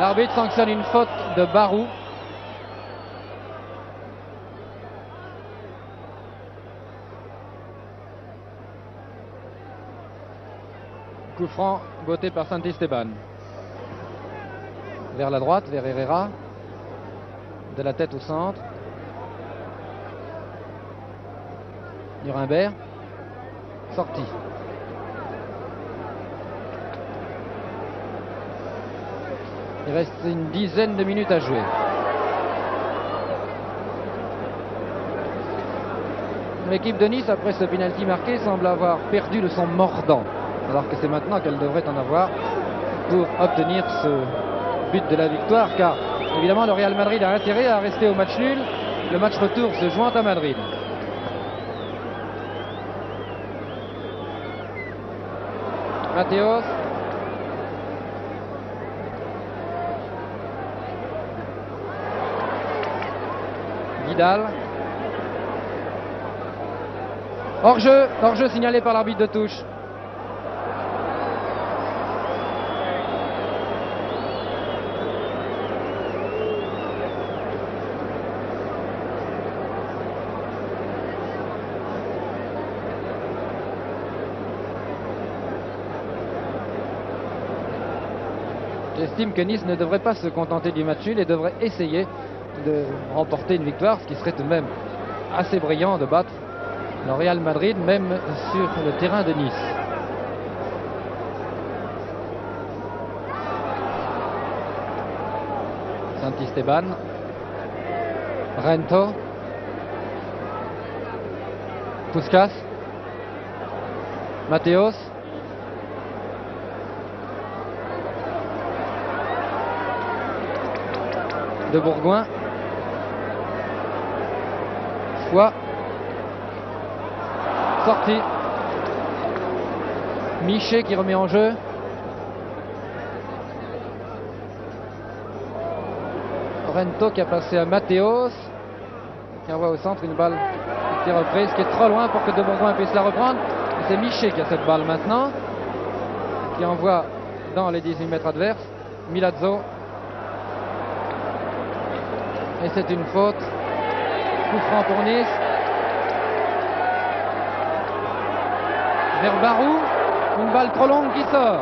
L'arbitre sanctionne une faute de Barou. Coup franc botté par Santisteban. Vers la droite, vers Herrera. De la tête au centre. Nuremberg. Sorti. Il reste une dizaine de minutes à jouer. L'équipe de Nice, après ce penalty marqué, semble avoir perdu de son mordant. Alors que c'est maintenant qu'elle devrait en avoir pour obtenir ce but de la victoire. Car évidemment le Real Madrid a intérêt à rester au match nul. Le match retour se joint à Madrid. Mateos. Vidal. Hors-jeu signalé par l'arbitre de touche. J'estime que Nice ne devrait pas se contenter du match nul et devrait essayer de remporter une victoire, ce qui serait tout de même assez brillant de battre le Real Madrid, même sur le terrain de Nice. Santisteban, Rento, Puskás, Mateos, de Bourgoin, Foix, sorti, Miché qui remet en jeu, Rento qui a passé à Mateos, qui envoie au centre une balle qui est reprise, qui est trop loin pour que de Bourgoin puisse la reprendre. C'est Miché qui a cette balle maintenant, qui envoie dans les 18 mètres adverses. Milazzo. Et c'est une faute. Coup franc pour Nice. Vers Barou. Une balle trop longue qui sort.